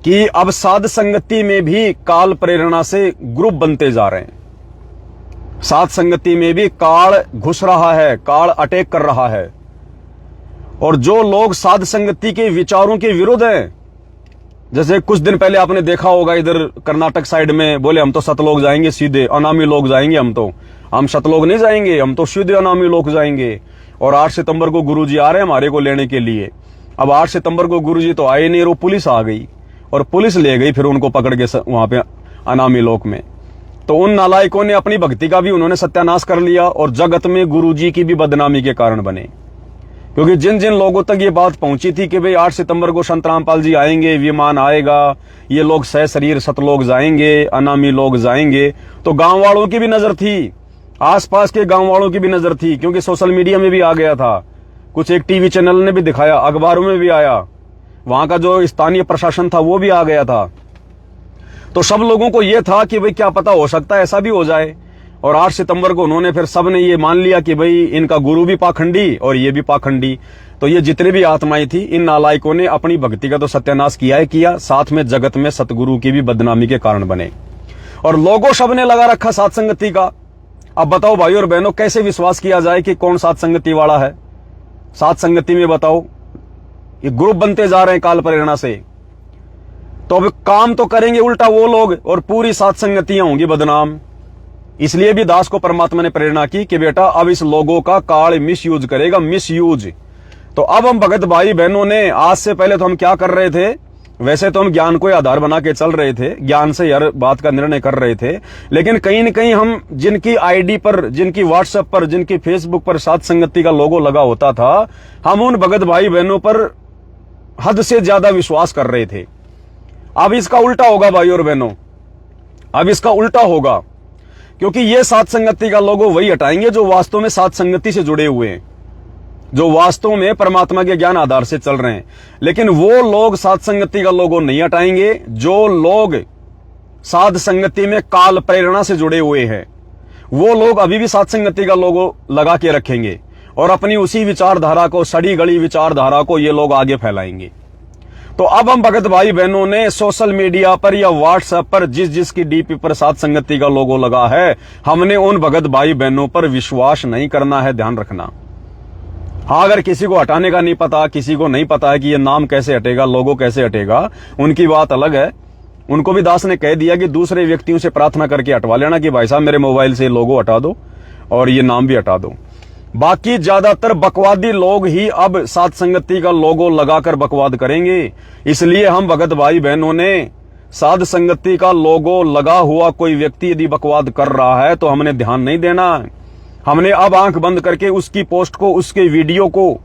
Speaker 1: कि अब साध संगति में भी काल प्रेरणा से ग्रुप बनते जा रहे हैं। साध संगति में भी काल घुस रहा है, काल अटैक कर रहा है। और जो लोग साध संगति के विचारों के विरुद्ध हैं, जैसे कुछ दिन पहले आपने देखा होगा इधर कर्नाटक साइड में बोले हम तो सतलोक जाएंगे, सीधे अनामी लोग जाएंगे, हम सतलोक नहीं जाएंगे, हम तो सीधे अनामी लोग जाएंगे। और 8 सितंबर को गुरुजी आ रहे हैं हमारे को लेने के लिए। अब 8 सितंबर को गुरुजी तो आए नहीं, और वो पुलिस आ गई और पुलिस ले गई फिर उनको पकड़ के वहां पे अनामी लोक में। तो उन नालायकों ने अपनी भक्ति का भी उन्होंने सत्यानाश कर लिया और जगत में गुरुजी की भी बदनामी के कारण बने। क्योंकि जिन जिन लोगों तक ये बात पहुंची थी कि भाई 8 सितंबर को संत रामपाल जी आएंगे, विमान आएगा, ये लोग सह शरीर सतलोक जाएंगे, अनामी लोग जाएंगे, तो गांव वालों की भी नजर थी, आसपास के गांव वालों की भी नजर थी, क्योंकि सोशल मीडिया में भी आ गया था, कुछ एक टीवी चैनल ने भी दिखाया, अखबारों में भी आया, वहां का जो स्थानीय प्रशासन था वो भी आ गया था। तो सब लोगों को यह था कि भाई क्या पता हो सकता है ऐसा भी हो जाए। और 8 सितंबर को उन्होंने फिर सबने ये मान लिया कि भाई इनका गुरु भी पाखंडी और ये भी पाखंडी। तो ये जितने भी आत्माएं थी, इन नालायकों ने अपनी भक्ति का तो सत्यानाश किया, साथ में जगत में सतगुरु की भी बदनामी के कारण बने। और लोगों सबने लगा रखा साथ संगति का। अब बताओ भाई और बहनों, कैसे विश्वास किया जाए कि कौन साथ संगति वाला है? साथ संगति में बताओ ये ग्रुप बनते जा रहे हैं काल प्रेरणा से। तो अब काम तो करेंगे उल्टा वो लोग, और पूरी साथ संगतियां होंगी बदनाम। इसलिए भी दास को परमात्मा ने प्रेरणा की कि बेटा अब इस लोगों का काल मिसयूज करेगा, मिसयूज। तो अब हम भगत भाई बहनों ने, आज से पहले तो हम क्या कर रहे थे, वैसे तो हम ज्ञान को आधार बना के चल रहे थे, ज्ञान से हर बात का निर्णय कर रहे थे, लेकिन कहीं न कहीं हम जिनकी आईडी पर, जिनकी व्हाट्सएप पर, जिनकी फेसबुक पर साथ संगति का लोगो लगा होता था, हम उन भगत भाई बहनों पर हद से ज्यादा विश्वास कर रहे थे। अब इसका उल्टा होगा भाई और बहनों, अब इसका उल्टा होगा, क्योंकि ये साथ संगति का लोगो वही हटाएंगे जो वास्तव में साथ संगति से जुड़े हुए हैं, जो वास्तव में परमात्मा के ज्ञान आधार से चल रहे हैं। लेकिन वो लोग साथ संगति का लोगो नहीं हटाएंगे जो लोग साध संगति में काल प्रेरणा से जुड़े हुए हैं। वो लोग अभी भी साथ संगति का लोगो लगा के रखेंगे और अपनी उसी विचारधारा को, सड़ी गली विचारधारा को ये लोग आगे फैलाएंगे। तो अब हम भगत भाई बहनों ने सोशल मीडिया पर या व्हाट्सएप पर जिस जिसकी डीपी पर साथ संगति का लोगो लगा है, हमने उन भगत भाई बहनों पर विश्वास नहीं करना है, ध्यान रखना। हाँ, अगर किसी को हटाने का नहीं पता, किसी को नहीं पता है कि ये नाम कैसे हटेगा, लोगो कैसे हटेगा, उनकी बात अलग है। उनको भी दास ने कह दिया कि दूसरे व्यक्तियों से प्रार्थना करके हटवा लेना कि भाई साहब मेरे मोबाइल से लोगो हटा दो और ये नाम भी हटा दो। बाकी ज्यादातर बकवादी लोग ही अब साथ संगति का लोगो लगाकर बकवाद करेंगे। इसलिए हम भगत भाई बहनों ने साध संगति का लोगो लगा हुआ कोई व्यक्ति यदि बकवाद कर रहा है तो हमने ध्यान नहीं देना। हमने अब आंख बंद करके उसकी पोस्ट को, उसके वीडियो को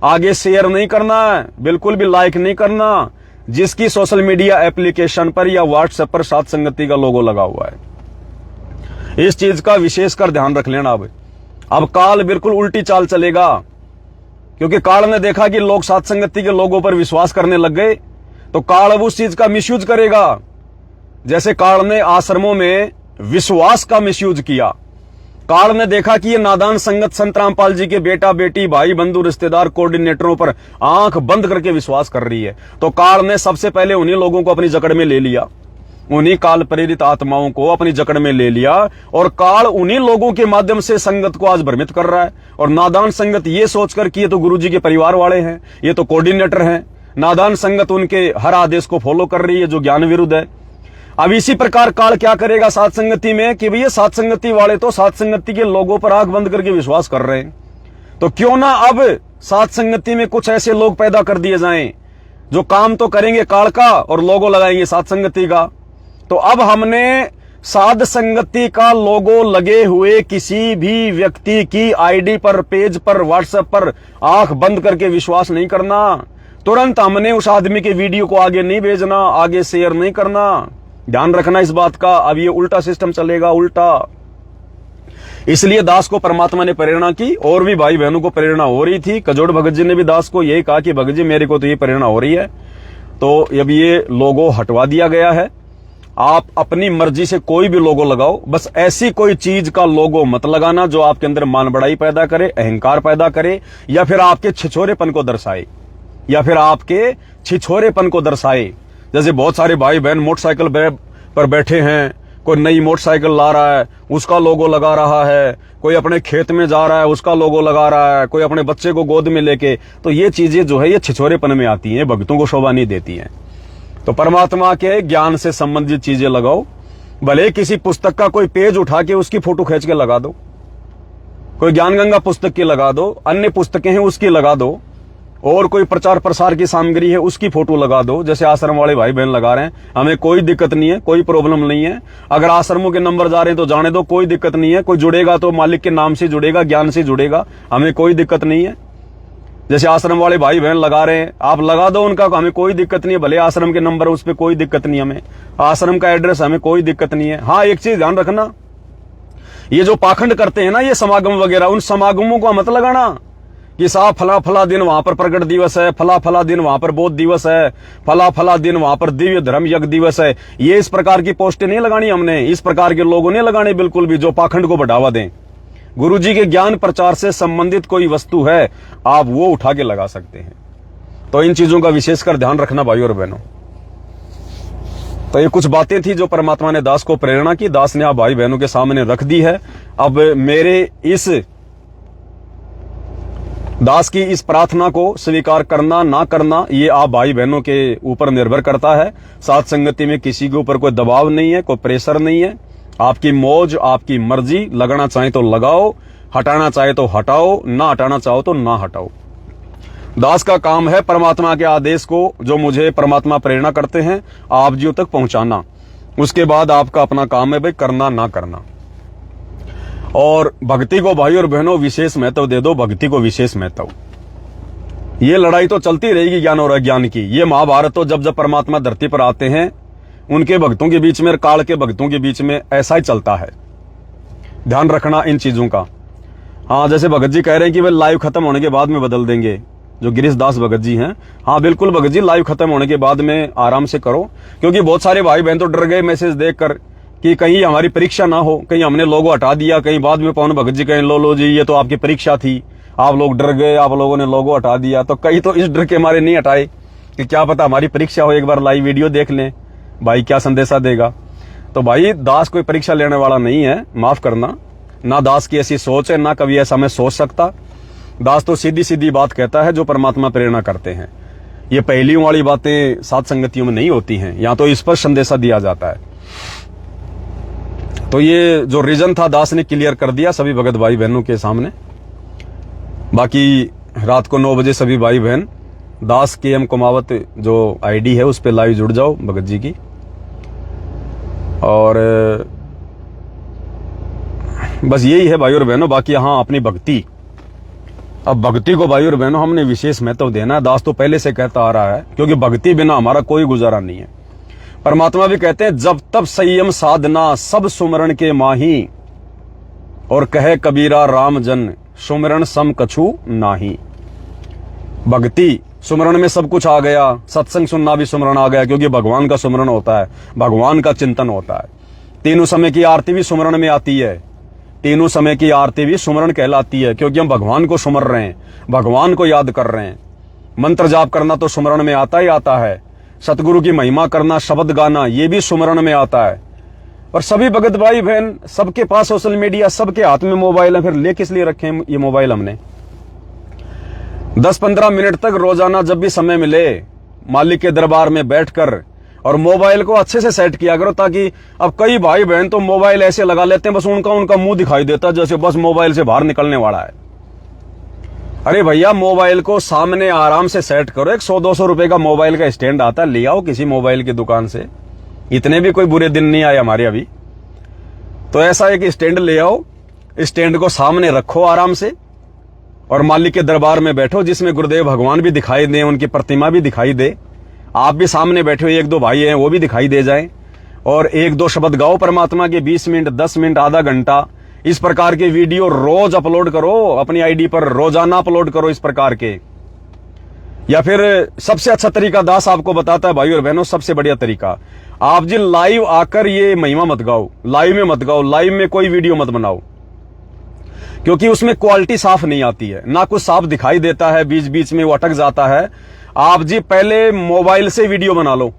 Speaker 1: आगे शेयर नहीं करना है, बिल्कुल भी लाइक नहीं करना जिसकी सोशल मीडिया एप्लीकेशन पर या व्हाट्सएप पर सात संगति का लोगो लगा हुआ है। इस चीज का विशेषकर ध्यान रख लेना। अब काल बिल्कुल उल्टी चाल चलेगा, क्योंकि काल ने देखा कि लोग सात संगति के लोगों पर विश्वास करने लग गए, तो काल अब उस चीज का मिसयूज करेगा। जैसे काल ने आश्रमों में विश्वास का मिसयूज किया। काल ने देखा कि ये नादान संगत संत रामपाल जी के बेटा बेटी भाई बंधु रिश्तेदार कोऑर्डिनेटरों पर आंख बंद करके विश्वास कर रही है, तो काल ने सबसे पहले उन्हीं लोगों को अपनी जकड़ में ले लिया, उन्हीं काल प्रेरित आत्माओं को अपनी जकड़ में ले लिया, और काल उन्हीं लोगों के माध्यम से संगत को आज भ्रमित कर रहा है। और नादान संगत ये सोचकर कि ये तो गुरुजी के परिवार वाले हैं, ये तो कोऑर्डिनेटर हैं, नादान संगत उनके हर आदेश को फॉलो कर रही है जो ज्ञान विरुद्ध है। अब इसी प्रकार काल क्या करेगा सात संगति में कि भैया सात संगति वाले तो सात संगति के लोगों पर आंख बंद करके विश्वास कर रहे हैं, तो क्यों ना अब सात संगति में कुछ ऐसे लोग पैदा कर दिए जाएं जो काम तो करेंगे काल का और लोगो लगाएंगे सात संगति का। तो अब हमने साध संगति का लोगो लगे हुए किसी भी व्यक्ति की आईडी पर, पेज पर, व्हाट्सएप पर आंख बंद करके विश्वास नहीं करना। तुरंत हमने उस आदमी के वीडियो को आगे नहीं भेजना, आगे शेयर नहीं करना। ध्यान रखना इस बात का। अब ये उल्टा सिस्टम चलेगा, उल्टा। इसलिए दास को परमात्मा ने प्रेरणा की, और भी भाई बहनों को प्रेरणा हो रही थी। कजोड़ भगत जी ने भी दास को यही कहा कि भगत जी मेरे को तो ये प्रेरणा हो रही है, तो अब ये लोगो हटवा दिया गया है। आप अपनी मर्जी से कोई भी लोगो लगाओ, बस ऐसी कोई चीज का लोगो मत लगाना जो आपके अंदर मान बढ़ाई पैदा करे, अहंकार पैदा करे, या फिर आपके छिछोरेपन को दर्शाए, जैसे बहुत सारे भाई बहन मोटरसाइकिल पर बैठे हैं, कोई नई मोटरसाइकिल ला रहा है उसका लोगो लगा रहा है, कोई अपने खेत में जा रहा है उसका लोगो लगा रहा है, कोई अपने बच्चे को गोद में लेके, तो ये चीजें जो है ये छिछोरेपन में आती हैं, भक्तों को शोभा नहीं देती हैं। तो परमात्मा के ज्ञान से संबंधित चीजें लगाओ। भले किसी पुस्तक का कोई पेज उठा के उसकी फोटो खींच के लगा दो, कोई ज्ञान गंगा पुस्तक की लगा दो, अन्य पुस्तकें हैं उसकी लगा दो, और कोई प्रचार प्रसार की सामग्री है उसकी फोटो लगा दो, जैसे आश्रम वाले भाई बहन लगा रहे हैं। हमें कोई दिक्कत नहीं है, कोई प्रॉब्लम नहीं है। अगर आश्रमों के नंबर जा रहे हैं तो जाने दो, कोई दिक्कत नहीं है। कोई जुड़ेगा तो मालिक के नाम से जुड़ेगा, ज्ञान से जुड़ेगा, हमें कोई दिक्कत नहीं है। जैसे आश्रम वाले भाई बहन लगा रहे हैं, आप लगा दो उनका, हमें कोई दिक्कत नहीं है। भले आश्रम के नंबर उस पर कोई दिक्कत नहीं है, हमें आश्रम का एड्रेस हमें कोई दिक्कत नहीं है। हाँ, एक चीज ध्यान रखना, ये जो पाखंड करते हैं ना ये समागम वगैरह, उन समागमों को मत लगाना कि साहब फला फला दिन वहां पर प्रकट दिवस है, फला फला दिन वहां पर बौद्ध दिवस है, फला फला दिन वहां पर दिव्य धर्म यज्ञ दिवस है। ये इस प्रकार की पोस्टें नहीं लगानी हमने, इस प्रकार के लोगों ने लगाने बिल्कुल भी जो पाखंड को बढ़ावा दें। गुरुजी के ज्ञान प्रचार से संबंधित कोई वस्तु है आप वो उठा के लगा सकते हैं। तो इन चीजों का विशेषकर ध्यान रखना भाइयों और बहनों। तो ये कुछ बातें थी जो परमात्मा ने दास को प्रेरणा की, दास ने आप भाई बहनों के सामने रख दी है। अब मेरे इस दास की इस प्रार्थना को स्वीकार करना ना करना ये आप भाई बहनों के ऊपर निर्भर करता है। साथ संगति में किसी के ऊपर कोई दबाव नहीं है, कोई प्रेशर नहीं है। आपकी मौज, आपकी मर्जी, लगाना चाहे तो लगाओ, हटाना चाहे तो हटाओ, ना हटाना चाहो तो ना हटाओ। दास का काम है परमात्मा के आदेश को, जो मुझे परमात्मा प्रेरणा करते हैं, आप जियों तक पहुंचाना। उसके बाद आपका अपना काम है भाई करना ना करना। और भक्ति को भाई और बहनों विशेष महत्व दे दो, भक्ति को विशेष महत्व। ये लड़ाई तो चलती रहेगी ज्ञान और अज्ञान की। ये महाभारत तो जब जब परमात्मा धरती पर आते हैं उनके भक्तों के बीच में और काल के भक्तों के बीच में ऐसा ही चलता है। ध्यान रखना इन चीजों का। हाँ, जैसे भगत जी कह रहे हैं कि वे लाइव खत्म होने के बाद में बदल देंगे, जो गिरीश दास भगत जी हैं। हाँ बिल्कुल भगत जी, लाइव खत्म होने के बाद में आराम से करो, क्योंकि बहुत सारे भाई बहन तो डर गए मैसेज देखकर कि कहीं हमारी परीक्षा ना हो, कहीं हमने लोगो हटा दिया, कहीं बाद में पवन भगत जी कहें लो जी ये तो आपकी परीक्षा थी, आप लोग डर गए, आप लोगों ने लोगो हटा दिया। तो कई तो इस डर के मारे नहीं हटाए कि क्या पता हमारी परीक्षा हो, एक बार लाइव वीडियो देख लें भाई क्या संदेशा देगा। तो भाई दास कोई परीक्षा लेने वाला नहीं है, माफ करना। ना दास की ऐसी सोच है, ना कभी ऐसा मैं सोच सकता। दास तो सीधी सीधी बात कहता है जो परमात्मा प्रेरणा करते हैं। ये पहलियों वाली बातें सात संगतियों में नहीं होती हैं, यहाँ तो स्पष्ट संदेशा दिया जाता है। तो ये जो रीजन था दास ने क्लियर कर दिया सभी भगत भाई बहनों के सामने। बाकी रात को 9 बजे सभी भाई बहन दास KM कुमावत जो आईडी है उस पे लाइव जुड़ जाओ भगत जी की। और बस यही है भाई और बहनों। बाकी हाँ, अपनी भक्ति, अब भक्ति को भाई और बहनों हमने विशेष महत्व देना है। दास तो पहले से कहता आ रहा है, क्योंकि भक्ति बिना हमारा कोई गुजारा नहीं है। परमात्मा भी कहते हैं, जब तब संयम साधना सब सुमरण के माही, और कहे कबीरा राम जन सुमरण सम कछु नाही। भक्ति सुमरण में सब कुछ आ गया, सत्संग सुनना भी सुमरण आ गया, क्योंकि भगवान का सुमरण होता है, भगवान का चिंतन होता है। तीनों समय की आरती भी सुमरण में आती है, तीनों समय की आरती भी सुमरण कहलाती है, क्योंकि हम भगवान को सुमर रहे हैं, भगवान को याद कर रहे हैं। मंत्र जाप करना तो सुमरण में आता ही आता है, सतगुरु की महिमा करना, शब्द गाना, ये भी सुमरण में आता है। और सभी भगत भाई बहन, सबके पास सोशल मीडिया, सबके हाथ में मोबाइल है, फिर ले किस लिए रखे ये मोबाइल हमने? 10-15 मिनट तक रोजाना जब भी समय मिले, मालिक के दरबार में बैठकर और मोबाइल को अच्छे से सेट किया करो, ताकि अब कई भाई बहन तो मोबाइल ऐसे लगा लेते हैं, बस उनका मुंह दिखाई देता है, जैसे बस मोबाइल से बाहर निकलने वाला है। अरे भैया, मोबाइल को सामने आराम से सेट करो। एक 100-200 रुपए का मोबाइल का स्टैंड आता है, ले आओ किसी मोबाइल की दुकान से। इतने भी कोई बुरे दिन नहीं आए हमारे अभी। तो ऐसा एक स्टैंड ले आओ, स्टैंड को सामने रखो आराम से, और मालिक के दरबार में बैठो, जिसमें गुरुदेव भगवान भी दिखाई दे, उनकी प्रतिमा भी दिखाई दे, आप भी सामने बैठे हो, 1-2 भाई हैं वो भी दिखाई दे जाएं, और 1-2 शब्द गाओ परमात्मा के, 20 मिनट, 10 मिनट, आधा घंटा। इस प्रकार के वीडियो रोज अपलोड करो अपनी आईडी पर, रोजाना अपलोड करो इस प्रकार के। या फिर सबसे अच्छा तरीका दास आपको बताता है भाई और बहनों, सबसे बढ़िया तरीका, आप जी लाइव आकर ये महिमा मत गाओ, लाइव में मत गाओ, लाइव में कोई वीडियो मत बनाओ, क्योंकि उसमें क्वालिटी साफ नहीं आती है, ना कुछ साफ दिखाई देता है, बीच बीच में वो अटक जाता है। आप जी पहले मोबाइल से वीडियो बना लो।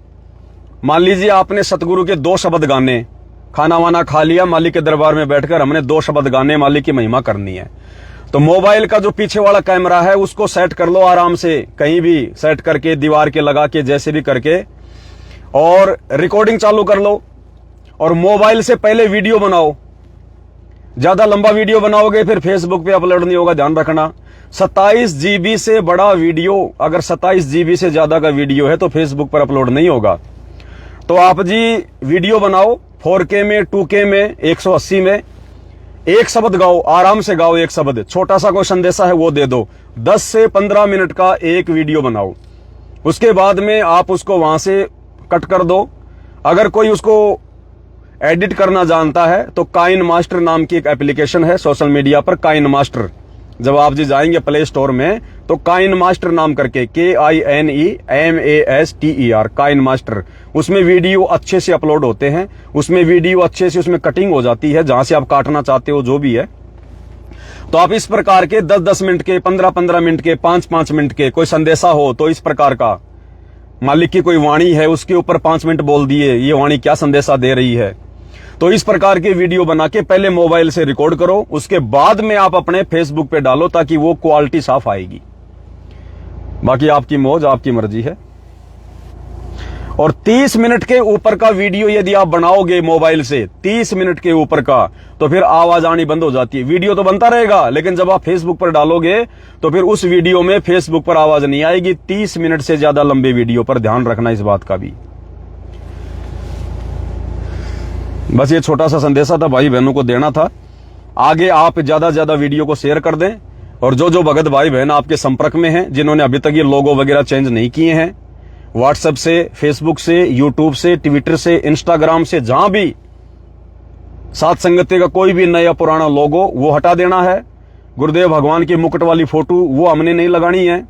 Speaker 1: मान लीजिए आपने सतगुरु के 2 शब्द गाने, खाना वाना खा लिया, मालिक के दरबार में बैठकर हमने 2 शब्द गाने, मालिक की महिमा करनी है, तो मोबाइल का जो पीछे वाला कैमरा है उसको सेट कर लो आराम से, कहीं भी सेट करके, दीवार के लगा के, जैसे भी करके, और रिकॉर्डिंग चालू कर लो, और मोबाइल से पहले वीडियो बनाओ। ज्यादा लंबा वीडियो बनाओगे फिर फेसबुक पे अपलोड नहीं होगा, ध्यान रखना। 27 GB से बड़ा वीडियो, अगर 27 GB से ज्यादा का वीडियो है तो फेसबुक पर अपलोड नहीं होगा। तो आप जी वीडियो बनाओ 4K में, 2K में, 180 में, एक शब्द गाओ, आराम से गाओ, एक शब्द, छोटा सा कोई संदेशा है वो दे दो। 10 से 15 मिनट का एक वीडियो बनाओ। उसके बाद में आप उसको वहां से कट कर दो। अगर कोई उसको एडिट करना जानता है तो काइन मास्टर नाम की एक एप्लीकेशन है सोशल मीडिया पर, काइन मास्टर। जब आप जी जाएंगे प्ले स्टोर में तो काइन मास्टर नाम करके, KINEMASTER, काइन मास्टर, उसमें वीडियो अच्छे से अपलोड होते हैं, उसमें वीडियो अच्छे से, उसमें कटिंग हो जाती है, जहां से आप काटना चाहते हो जो भी है। तो आप इस प्रकार के 10-10 मिनट के, 15-15 मिनट के, 5-5 मिनट के कोई संदेशा हो तो इस प्रकार का, मालिक की कोई वाणी है उसके ऊपर 5 मिनट बोल दिए, ये वाणी क्या संदेशा दे रही है, तो इस प्रकार के वीडियो बना के पहले मोबाइल से रिकॉर्ड करो, उसके बाद में आप अपने फेसबुक पे डालो, ताकि वो क्वालिटी साफ आएगी। बाकी आपकी मौज, आपकी मर्जी है। और 30 मिनट के ऊपर का वीडियो यदि आप बनाओगे मोबाइल से, 30 मिनट के ऊपर का, तो फिर आवाज आनी बंद हो जाती है। वीडियो तो बनता रहेगा, लेकिन जब आप फेसबुक पर डालोगे तो फिर उस वीडियो में फेसबुक पर आवाज नहीं आएगी। 30 मिनट से ज्यादा लंबे वीडियो पर ध्यान रखना इस बात का भी। बस ये छोटा सा संदेशा था भाई बहनों को देना था। आगे आप ज्यादा से ज्यादा वीडियो को शेयर कर दें, और जो भगत भाई बहन आपके संपर्क में हैं, जिन्होंने अभी तक ये लोगो वगैरह चेंज नहीं किए हैं, व्हाट्सएप से, फेसबुक से, यूट्यूब से, ट्विटर से, इंस्टाग्राम से, जहां भी सात संगति का कोई भी नया पुराना लोगो वो हटा देना है। गुरुदेव भगवान की मुकुट वाली फोटो वो हमने नहीं लगानी है,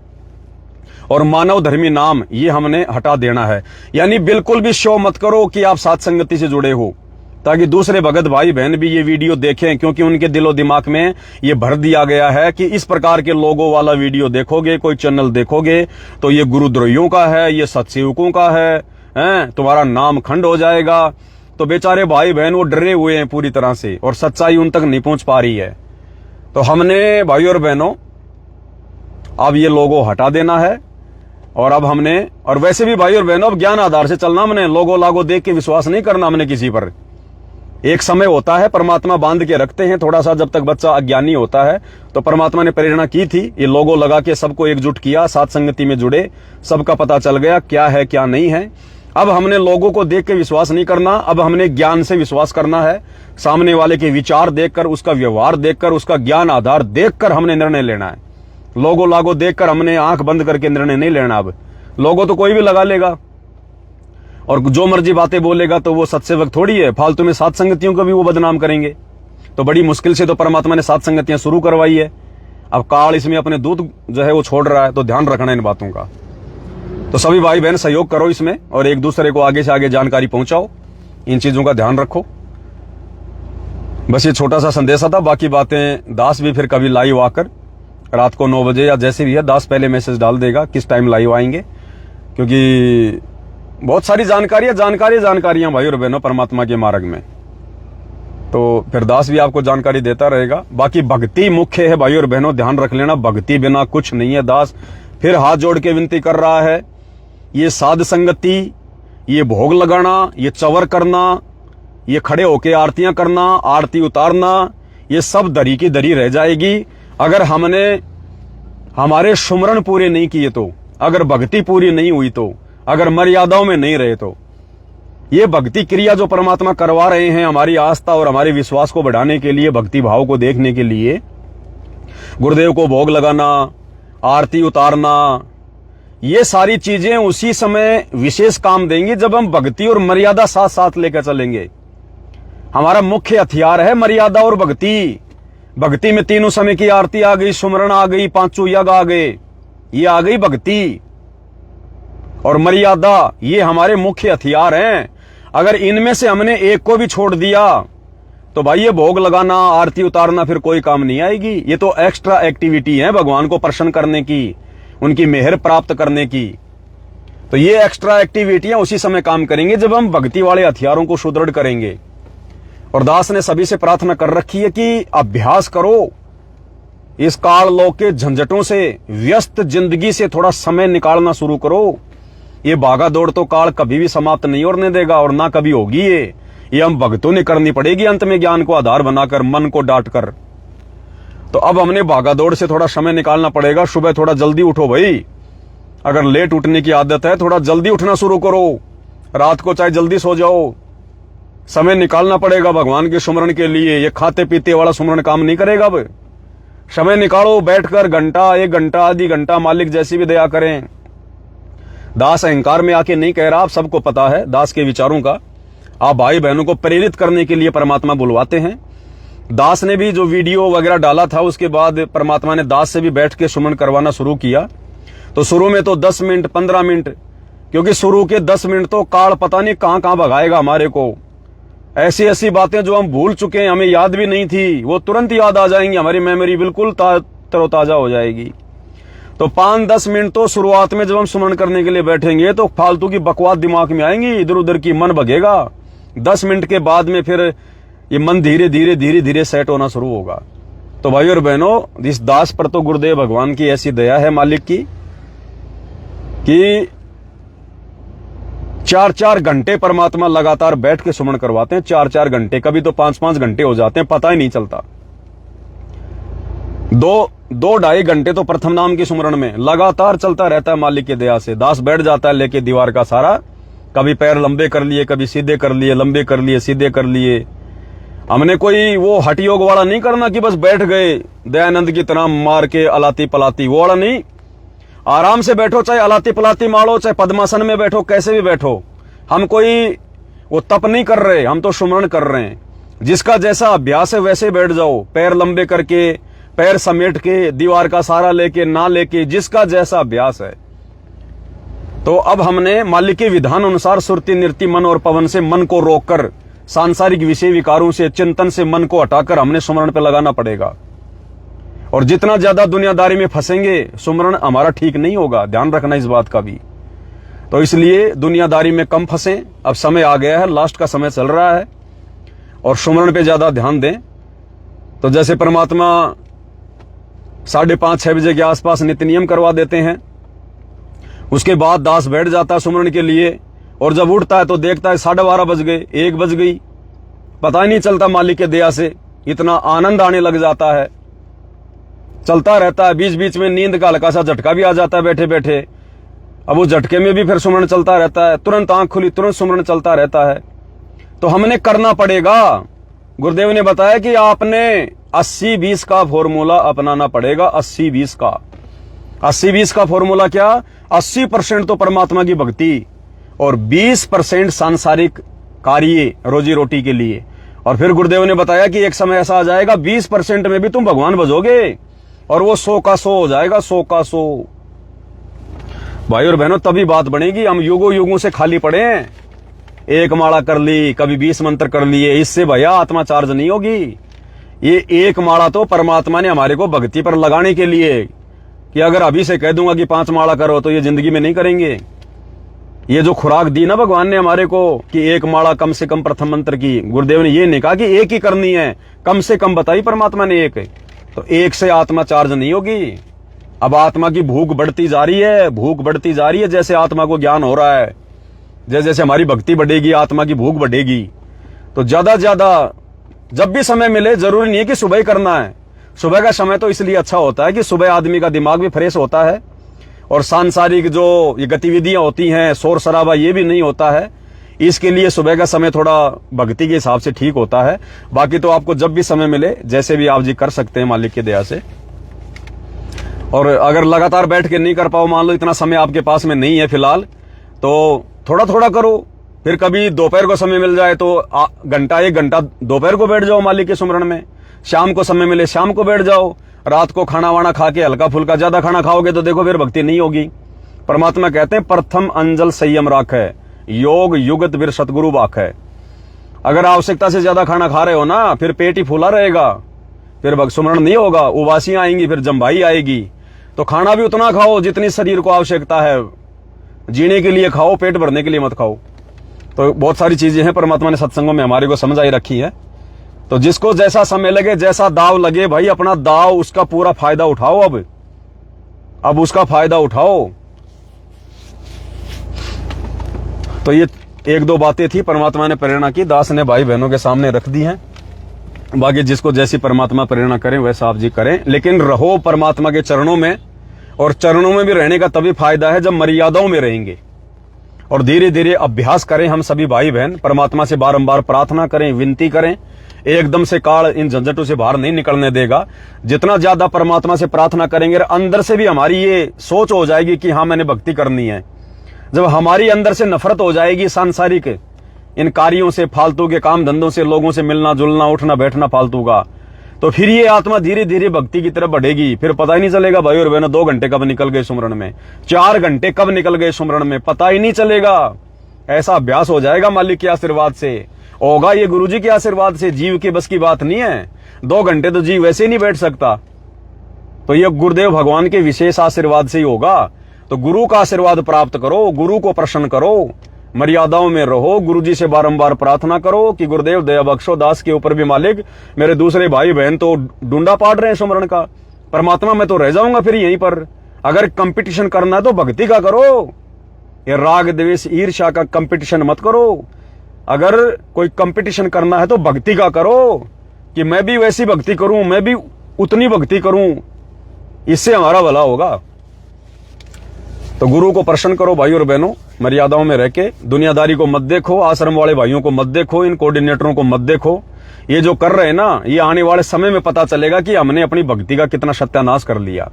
Speaker 1: और मानव धर्मी नाम ये हमने हटा देना है। यानी बिल्कुल भी शो मत करो कि आप सात संगति से जुड़े हो, ताकि दूसरे भगत भाई बहन भी ये वीडियो देखें, क्योंकि उनके दिलो दिमाग में ये भर दिया गया है कि इस प्रकार के लोगों वाला वीडियो देखोगे, कोई चैनल देखोगे तो ये गुरुद्रोहियों का है, ये सत्सेवकों का है, तुम्हारा नाम खंड हो जाएगा। तो बेचारे भाई बहन वो डरे हुए हैं पूरी तरह से, और सच्चाई उन तक नहीं पहुंच पा रही है। तो हमने भाई और बहनों अब ये लोगो हटा देना है, और अब हमने, और वैसे भी भाई और बहनों अब ज्ञान आधार से चलना, हमने लोगो लागो देख के विश्वास नहीं करना हमने किसी पर। एक समय होता है, परमात्मा बांध के रखते हैं थोड़ा सा, जब तक बच्चा अज्ञानी होता है तो परमात्मा ने प्रेरणा की थी, ये लोगो लगा के सबको एकजुट किया, सात संगति में जुड़े, सबका पता चल गया क्या है क्या नहीं है। अब हमने लोगों को देख के विश्वास नहीं करना, अब हमने ज्ञान से विश्वास करना है। सामने वाले के विचार देखकर, उसका व्यवहार देखकर, उसका ज्ञान आधार देखकर हमने निर्णय लेना है। लोगो लागो देखकर हमने आंख बंद करके निर्णय नहीं लेना। अब लोगो तो कोई भी लगा लेगा और जो मर्जी बातें बोलेगा, तो वो सत्सेवक थोड़ी है। फालतू में सात संगतियों को भी वो बदनाम करेंगे। तो बड़ी मुश्किल से तो परमात्मा ने सात संगतियां शुरू करवाई है। अब काल इसमें अपने दूध जो है वो छोड़ रहा है, तो ध्यान रखना इन बातों का। तो सभी भाई बहन सहयोग करो इसमें और एक दूसरे को आगे से आगे जानकारी पहुंचाओ। इन चीजों का ध्यान रखो। बस ये छोटा सा संदेशा था। बाकी बातें दास भी फिर कभी लाइव आकर रात को 9 बजे या जैसे भी है, दास पहले मैसेज डाल देगा किस टाइम लाइव आएंगे, क्योंकि बहुत सारी जानकारियां भाई और बहनों परमात्मा के मार्ग में। तो फिर दास भी आपको जानकारी देता रहेगा। बाकी भक्ति मुख्य है भाई और बहनों, ध्यान रख लेना। भक्ति बिना कुछ नहीं है। दास फिर हाथ जोड़ के विनती कर रहा है, ये साध संगति, ये भोग लगाना, ये चवर करना, ये खड़े होके आरतियां करना, आरती उतारना, ये सब दरी की दरी रह जाएगी अगर हमने हमारे सुमरण पूरे नहीं किए तो, अगर भक्ति पूरी नहीं हुई तो, अगर मर्यादाओं में नहीं रहे तो। ये भक्ति क्रिया जो परमात्मा करवा रहे हैं हमारी आस्था और हमारे विश्वास को बढ़ाने के लिए, भक्ति भाव को देखने के लिए, गुरुदेव को भोग लगाना, आरती उतारना, ये सारी चीजें उसी समय विशेष काम देंगी जब हम भक्ति और मर्यादा साथ साथ लेकर चलेंगे। हमारा मुख्य हथियार है मर्यादा और भक्ति। भक्ति में तीनों समय की आरती आ गई, सुमरण आ गई, पांचों यज्ञ आ गए, ये आ गई भक्ति। और मर्यादा ये हमारे मुख्य हथियार हैं। अगर इनमें से हमने एक को भी छोड़ दिया तो भाई ये भोग लगाना, आरती उतारना फिर कोई काम नहीं आएगी। ये तो एक्स्ट्रा एक्टिविटी है भगवान को प्रसन्न करने की, उनकी मेहर प्राप्त करने की। तो ये एक्स्ट्रा एक्टिविटियां उसी समय काम करेंगे जब हम भक्ति वाले हथियारों को सुदृढ़ करेंगे। और दास ने सभी से प्रार्थना कर रखी है कि अभ्यास करो, इस काल लोक के झंझटों से, व्यस्त जिंदगी से थोड़ा समय निकालना शुरू करो। ये भागा दौड़ तो काल कभी भी समाप्त नहीं होने देगा और ना कभी होगी। ये हम भक्तों ने करनी पड़ेगी अंत में, ज्ञान को आधार बनाकर, मन को डांट कर। तो अब हमने भागा दौड़ से थोड़ा समय निकालना पड़ेगा। सुबह थोड़ा जल्दी उठो भाई, अगर लेट उठने की आदत है थोड़ा जल्दी उठना शुरू करो। रात को चाहे जल्दी सो जाओ, समय निकालना पड़ेगा भगवान के सुमरण के लिए। ये खाते पीते वाला सुमरण काम नहीं करेगा। अब समय निकालो, बैठकर घंटा, 1 घंटा, आधी घंटा, मालिक जैसी भी दया करें। दास अहंकार में आके नहीं कह रहा, आप सबको पता है दास के विचारों का। आप भाई बहनों को प्रेरित करने के लिए परमात्मा बुलवाते हैं। दास ने भी जो वीडियो वगैरह डाला था उसके बाद परमात्मा ने दास से भी बैठ के सुमन करवाना शुरू किया। तो शुरू में तो 10 मिनट 15 मिनट, क्योंकि शुरू के 10 मिनट तो काल पता नहीं कहां कहां भगाएगा हमारे को। ऐसी ऐसी बातें जो हम भूल चुके हैं, हमें याद भी नहीं थी, वो तुरंत याद आ जाएंगी। हमारी मेमोरी बिल्कुल तरोताजा हो जाएगी। तो 5-10 मिनट तो शुरुआत में जब हम सुमरण करने के लिए बैठेंगे तो फालतू की बकवास दिमाग में आएंगी, इधर उधर की मन भगेगा। 10 मिनट के बाद में फिर ये मन धीरे धीरे सेट होना शुरू होगा। तो भाई और बहनों, इस दास पर तो गुरुदेव भगवान की ऐसी दया है मालिक की कि 4-4 घंटे परमात्मा लगातार बैठ के सुमरण करवाते हैं। 4-4 घंटे, कभी तो 5-5 घंटे हो जाते हैं, पता ही नहीं चलता। 2-2.5 घंटे तो प्रथम नाम के सुमरण में लगातार चलता रहता है मालिक की दया से। दास बैठ जाता है लेके दीवार का सारा, कभी पैर लंबे कर लिए, कभी सीधे कर लिए, लंबे कर लिए, सीधे कर लिए। हमने कोई वो हठ योग वाला नहीं करना कि बस बैठ गए दयानंद की तरह मार के अलाती पलाती, वो वाला नहीं। आराम से बैठो, चाहे अलाती पलाती मारो, चाहे पद्मासन में बैठो, कैसे भी बैठो। हम कोई वो तप नहीं कर रहे, हम तो सुमरण कर रहे हैं। जिसका जैसा अभ्यास है वैसे बैठ जाओ, पैर लंबे करके, पैर समेट के, दीवार का सहारा लेके, ना लेके, जिसका जैसा अभ्यास है। तो अब हमने मालिक के विधान अनुसार सुरति नृत्य मन और पवन से मन को रोककर, सांसारिक विषय विकारों से, चिंतन से मन को हटाकर हमने सुमरण पे लगाना पड़ेगा। और जितना ज्यादा दुनियादारी में फंसेंगे, सुमरण हमारा ठीक नहीं होगा। ध्यान रखना इस बात का भी। तो इसलिए दुनियादारी में कम फंसें। अब समय आ गया है, लास्ट का समय चल रहा है, और सुमरण पे ज्यादा ध्यान दें। तो जैसे परमात्मा 5:30-6 बजे के आसपास नित्य नियम करवा देते हैं, उसके बाद दास बैठ जाता है सुमरण के लिए, और जब उठता है तो देखता है 12:30 बज गए, 1 बज गई, पता ही नहीं चलता। मालिक के दया से इतना आनंद आने लग जाता है, चलता रहता है। बीच बीच में नींद का हल्का सा झटका भी आ जाता है बैठे बैठे। अब वो झटके में भी फिर सुमरण चलता रहता है, तुरंत आंख खुली तुरंत सुमरण चलता रहता है। तो हमने करना पड़ेगा। गुरुदेव ने बताया कि आपने 80-20 का फॉर्मूला अपनाना पड़ेगा। 80-20 का 80-20 का फॉर्मूला क्या? 80% तो परमात्मा की भक्ति और 20% सांसारिक कार्य रोजी रोटी के लिए। और फिर गुरुदेव ने बताया कि एक समय ऐसा आ जाएगा 20% में भी तुम भगवान भजोगे और वो 100 का 100 हो जाएगा, 100 का 100। भाई और बहनों, तभी बात बनेगी। हम युगों युगों से खाली पड़े हैं। एक माला कर ली, कभी 20 मंत्र कर लिए, इससे भैया आत्मा चार्ज नहीं होगी। ये एक माला तो परमात्मा ने हमारे को भक्ति पर लगाने के लिए, कि अगर अभी से कह दूंगा कि 5 माला करो तो ये जिंदगी में नहीं करेंगे। ये जो खुराक दी ना भगवान ने हमारे को कि एक माला कम से कम प्रथम मंत्र की, गुरुदेव ने ये नहीं कहा कि एक ही करनी है, कम से कम बताई परमात्मा ने एक। तो एक से आत्मा चार्ज नहीं होगी। अब आत्मा की भूख बढ़ती जा रही है, भूख बढ़ती जा रही है। जैसे आत्मा को ज्ञान हो रहा है, जैसे जैसे हमारी भक्ति बढ़ेगी, आत्मा की भूख बढ़ेगी। तो ज्यादा ज्यादा जब भी समय मिले, जरूरी नहीं है कि सुबह ही करना है। सुबह का समय तो इसलिए अच्छा होता है कि सुबह आदमी का दिमाग भी फ्रेश होता है और सांसारिक जो ये गतिविधियां होती हैं, शोर शराबा, ये भी नहीं होता है। इसके लिए सुबह का समय थोड़ा भक्ति के हिसाब से ठीक होता है। बाकी तो आपको जब भी समय मिले, जैसे भी आप जी कर सकते हैं मालिक की दया से। और अगर लगातार बैठ के नहीं कर पाओ, मान लो इतना समय आपके पास में नहीं है फिलहाल, तो थोड़ा थोड़ा करो। फिर कभी दोपहर को समय मिल जाए तो घंटा 1 घंटा दोपहर को बैठ जाओ मालिक के सुमरण में। शाम को समय मिले शाम को बैठ जाओ। रात को खाना वाना खा के हल्का फुल्का, ज्यादा खाना खाओगे तो देखो फिर भक्ति नहीं होगी। परमात्मा कहते हैं प्रथम अंजल संयम राख है, योग युगत वीर सतगुरु बाख है। अगर आवश्यकता से ज्यादा खाना खा रहे हो ना, फिर पेट ही फूला रहेगा, फिर सुमरण नहीं होगा, उबासियां आएंगी, फिर जम्भाई आएगी। तो खाना भी उतना खाओ जितनी शरीर को आवश्यकता है। जीने के लिए खाओ, पेट भरने के लिए मत खाओ। तो बहुत सारी चीजें हैं परमात्मा ने सत्संगों में हमारे को समझाई रखी है। तो जिसको जैसा समय लगे, जैसा दाव लगे, भाई अपना दाव, उसका पूरा फायदा उठाओ। अब उसका फायदा उठाओ। तो ये 1-2 बातें थी परमात्मा ने प्रेरणा की, दास ने भाई बहनों के सामने रख दी हैं। बाकी जिसको जैसी परमात्मा प्रेरणा करें वैसा आप जी करें, लेकिन रहो परमात्मा के चरणों में। और चरणों में भी रहने का तभी फायदा है जब मर्यादाओं में रहेंगे। और धीरे धीरे अभ्यास करें हम सभी भाई बहन, परमात्मा से बारंबार प्रार्थना करें, विनती करें। एकदम से काल इन झंझटों से बाहर नहीं निकलने देगा। जितना ज्यादा परमात्मा से प्रार्थना करेंगे, अंदर से भी हमारी ये सोच हो जाएगी कि हाँ मैंने भक्ति करनी है। जब हमारी अंदर से नफरत हो जाएगी सांसारिक इन कार्यों से, फालतू के काम धंधों से, लोगों से मिलना जुलना, उठना बैठना फालतू का, तो फिर ये आत्मा धीरे धीरे भक्ति की तरफ बढ़ेगी। फिर पता ही नहीं चलेगा भाई और बहनों 2 घंटे कब निकल गए सुमरण में, 4 घंटे कब निकल गए सुमरण में, पता ही नहीं चलेगा। ऐसा अभ्यास हो जाएगा मालिक के आशीर्वाद से, होगा ये गुरुजी के आशीर्वाद से। जीव के बस की बात नहीं है। 2 घंटे तो जीव वैसे ही नहीं बैठ सकता। तो ये गुरुदेव भगवान के विशेष आशीर्वाद से ही होगा। तो गुरु का आशीर्वाद प्राप्त करो, गुरु को प्रसन्न करो, मर्यादाओं में रहो, गुरुजी से बारंबार प्रार्थना करो कि गुरुदेव दया बख्शो। दास के ऊपर भी मालिक, मेरे दूसरे भाई बहन तो डूंडा पाड़ रहे हैं सुमरण का, परमात्मा मैं तो रह जाऊंगा फिर यहीं पर। अगर कंपटीशन करना है तो भक्ति का करो, ये राग द्वेष ईर्ष्या का कंपटीशन मत करो। अगर कोई कंपटीशन करना है तो भक्ति का करो, कि मैं भी वैसी भक्ति करूं, मैं भी उतनी भक्ति करूं, इससे हमारा भला होगा। तो गुरु को प्रसन्न करो भाई और बहनों, मर्यादाओं में रह के। दुनियादारी को मत देखो, आश्रम वाले भाइयों को मत देखो, इन कोऑर्डिनेटरों को मत देखो। ये जो कर रहे हैं ना, ये आने वाले समय में पता चलेगा कि हमने अपनी भक्ति का कितना सत्यानाश कर लिया।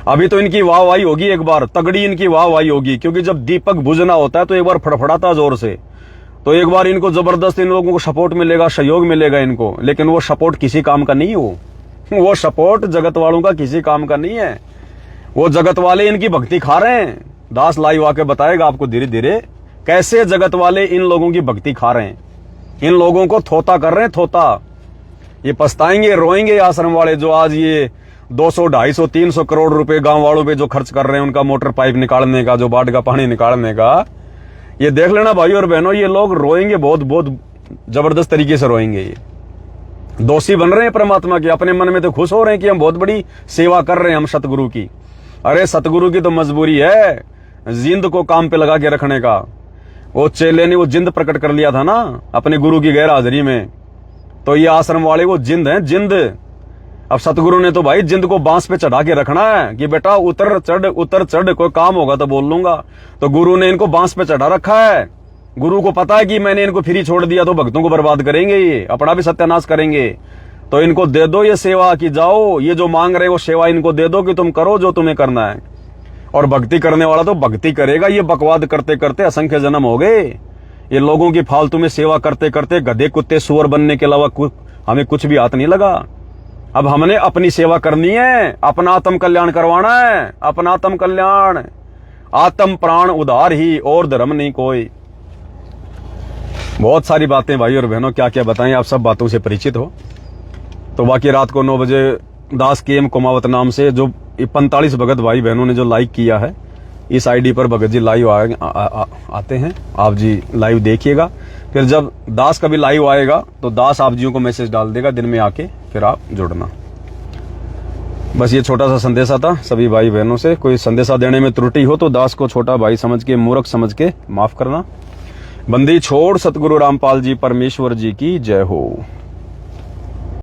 Speaker 1: अभी तो इनकी वाहवाही होगी, एक बार तगड़ी इनकी वाहवाही होगी, क्योंकि जब दीपक बुझना होता है तो एक बार फड़फड़ाता है जोर से। तो एक बार इनको जबरदस्त इन लोगों को सपोर्ट मिलेगा, सहयोग मिलेगा इनको। लेकिन वो सपोर्ट किसी काम का नहीं हो, वो सपोर्ट जगत वालों का किसी काम का नहीं है। वो जगत वाले इनकी भक्ति खा रहे हैं। दास लाइव आके बताएगा आपको धीरे धीरे कैसे जगत वाले इन लोगों की भक्ति खा रहे हैं, इन लोगों को थोता कर रहे हैं, थोता। ये पछताएंगे, रोएंगे आश्रम वाले, जो आज ये 200, 250, 300 करोड़ रुपए गांव वालों पे जो खर्च कर रहे हैं, उनका मोटर पाइप निकालने का, जो बाढ़ का पानी निकालने का। ये देख लेना भाई और बहनों, ये लोग रोएंगे, बहुत बहुत जबरदस्त तरीके से रोएंगे। ये दोषी बन रहे हैं परमात्मा के, अपने मन में तो खुश हो रहे हैं कि हम बहुत बड़ी सेवा कर रहे हैं हम सतगुरु की। अरे सतगुरु की तो मजबूरी है जिंद को काम पे लगा के रखने का। वो चेले ने वो जिंद प्रकट कर लिया था ना अपने गुरु की गैर हाजिरी में। तो ये आश्रम वाले वो जिंद हैं, जिंद। अब सतगुरु ने तो भाई जिंद को बांस पे चढ़ा के रखना है कि बेटा उतर चढ़ कोई काम होगा तो बोल लूंगा। तो गुरु ने इनको बांस पे चढ़ा रखा है। गुरु को पता है कि मैंने इनको फ्री छोड़ दिया तो भक्तों को बर्बाद करेंगे, ये अपना भी सत्यानाश करेंगे। तो इनको दे दो ये सेवा कि जाओ, ये जो मांग रहे वो सेवा इनको दे दो कि तुम करो जो तुम्हें करना है। और भक्ति करने वाला तो भक्ति करेगा। ये बकवाद करते करते असंख्य जन्म हो गए। ये लोगों की फालतू में सेवा करते करते गधे कुत्ते सुअर बनने के अलावा हमें कुछ भी हाथ नहीं लगा। अब हमने अपनी सेवा करनी है, अपना आत्म कल्याण करवाना है, अपना आत्म कल्याण, आत्म प्राण उधार ही, और धर्म नहीं कोई। बहुत सारी बातें भाई और बहनों, क्या क्या बताएं, आप सब बातों से परिचित हो। तो बाकी रात को 9 बजे दास के एम कुमावत नाम से जो 45 भगत भाई बहनों ने जो लाइक किया है, इस आईडी पर भगत जी लाइव आते हैं। आप जी लाइव देखिएगा। फिर जब दास का भी लाइव आएगा तो दास आप जियों को मैसेज डाल देगा दिन में आके, फिर आप जुड़ना। बस ये छोटा सा संदेशा था सभी भाई बहनों से। कोई संदेशा देने में त्रुटि हो तो दास को छोटा भाई समझ के, मूर्ख समझ के माफ करना। बंदी छोड़ सतगुरु रामपाल जी परमेश्वर जी की जय हो।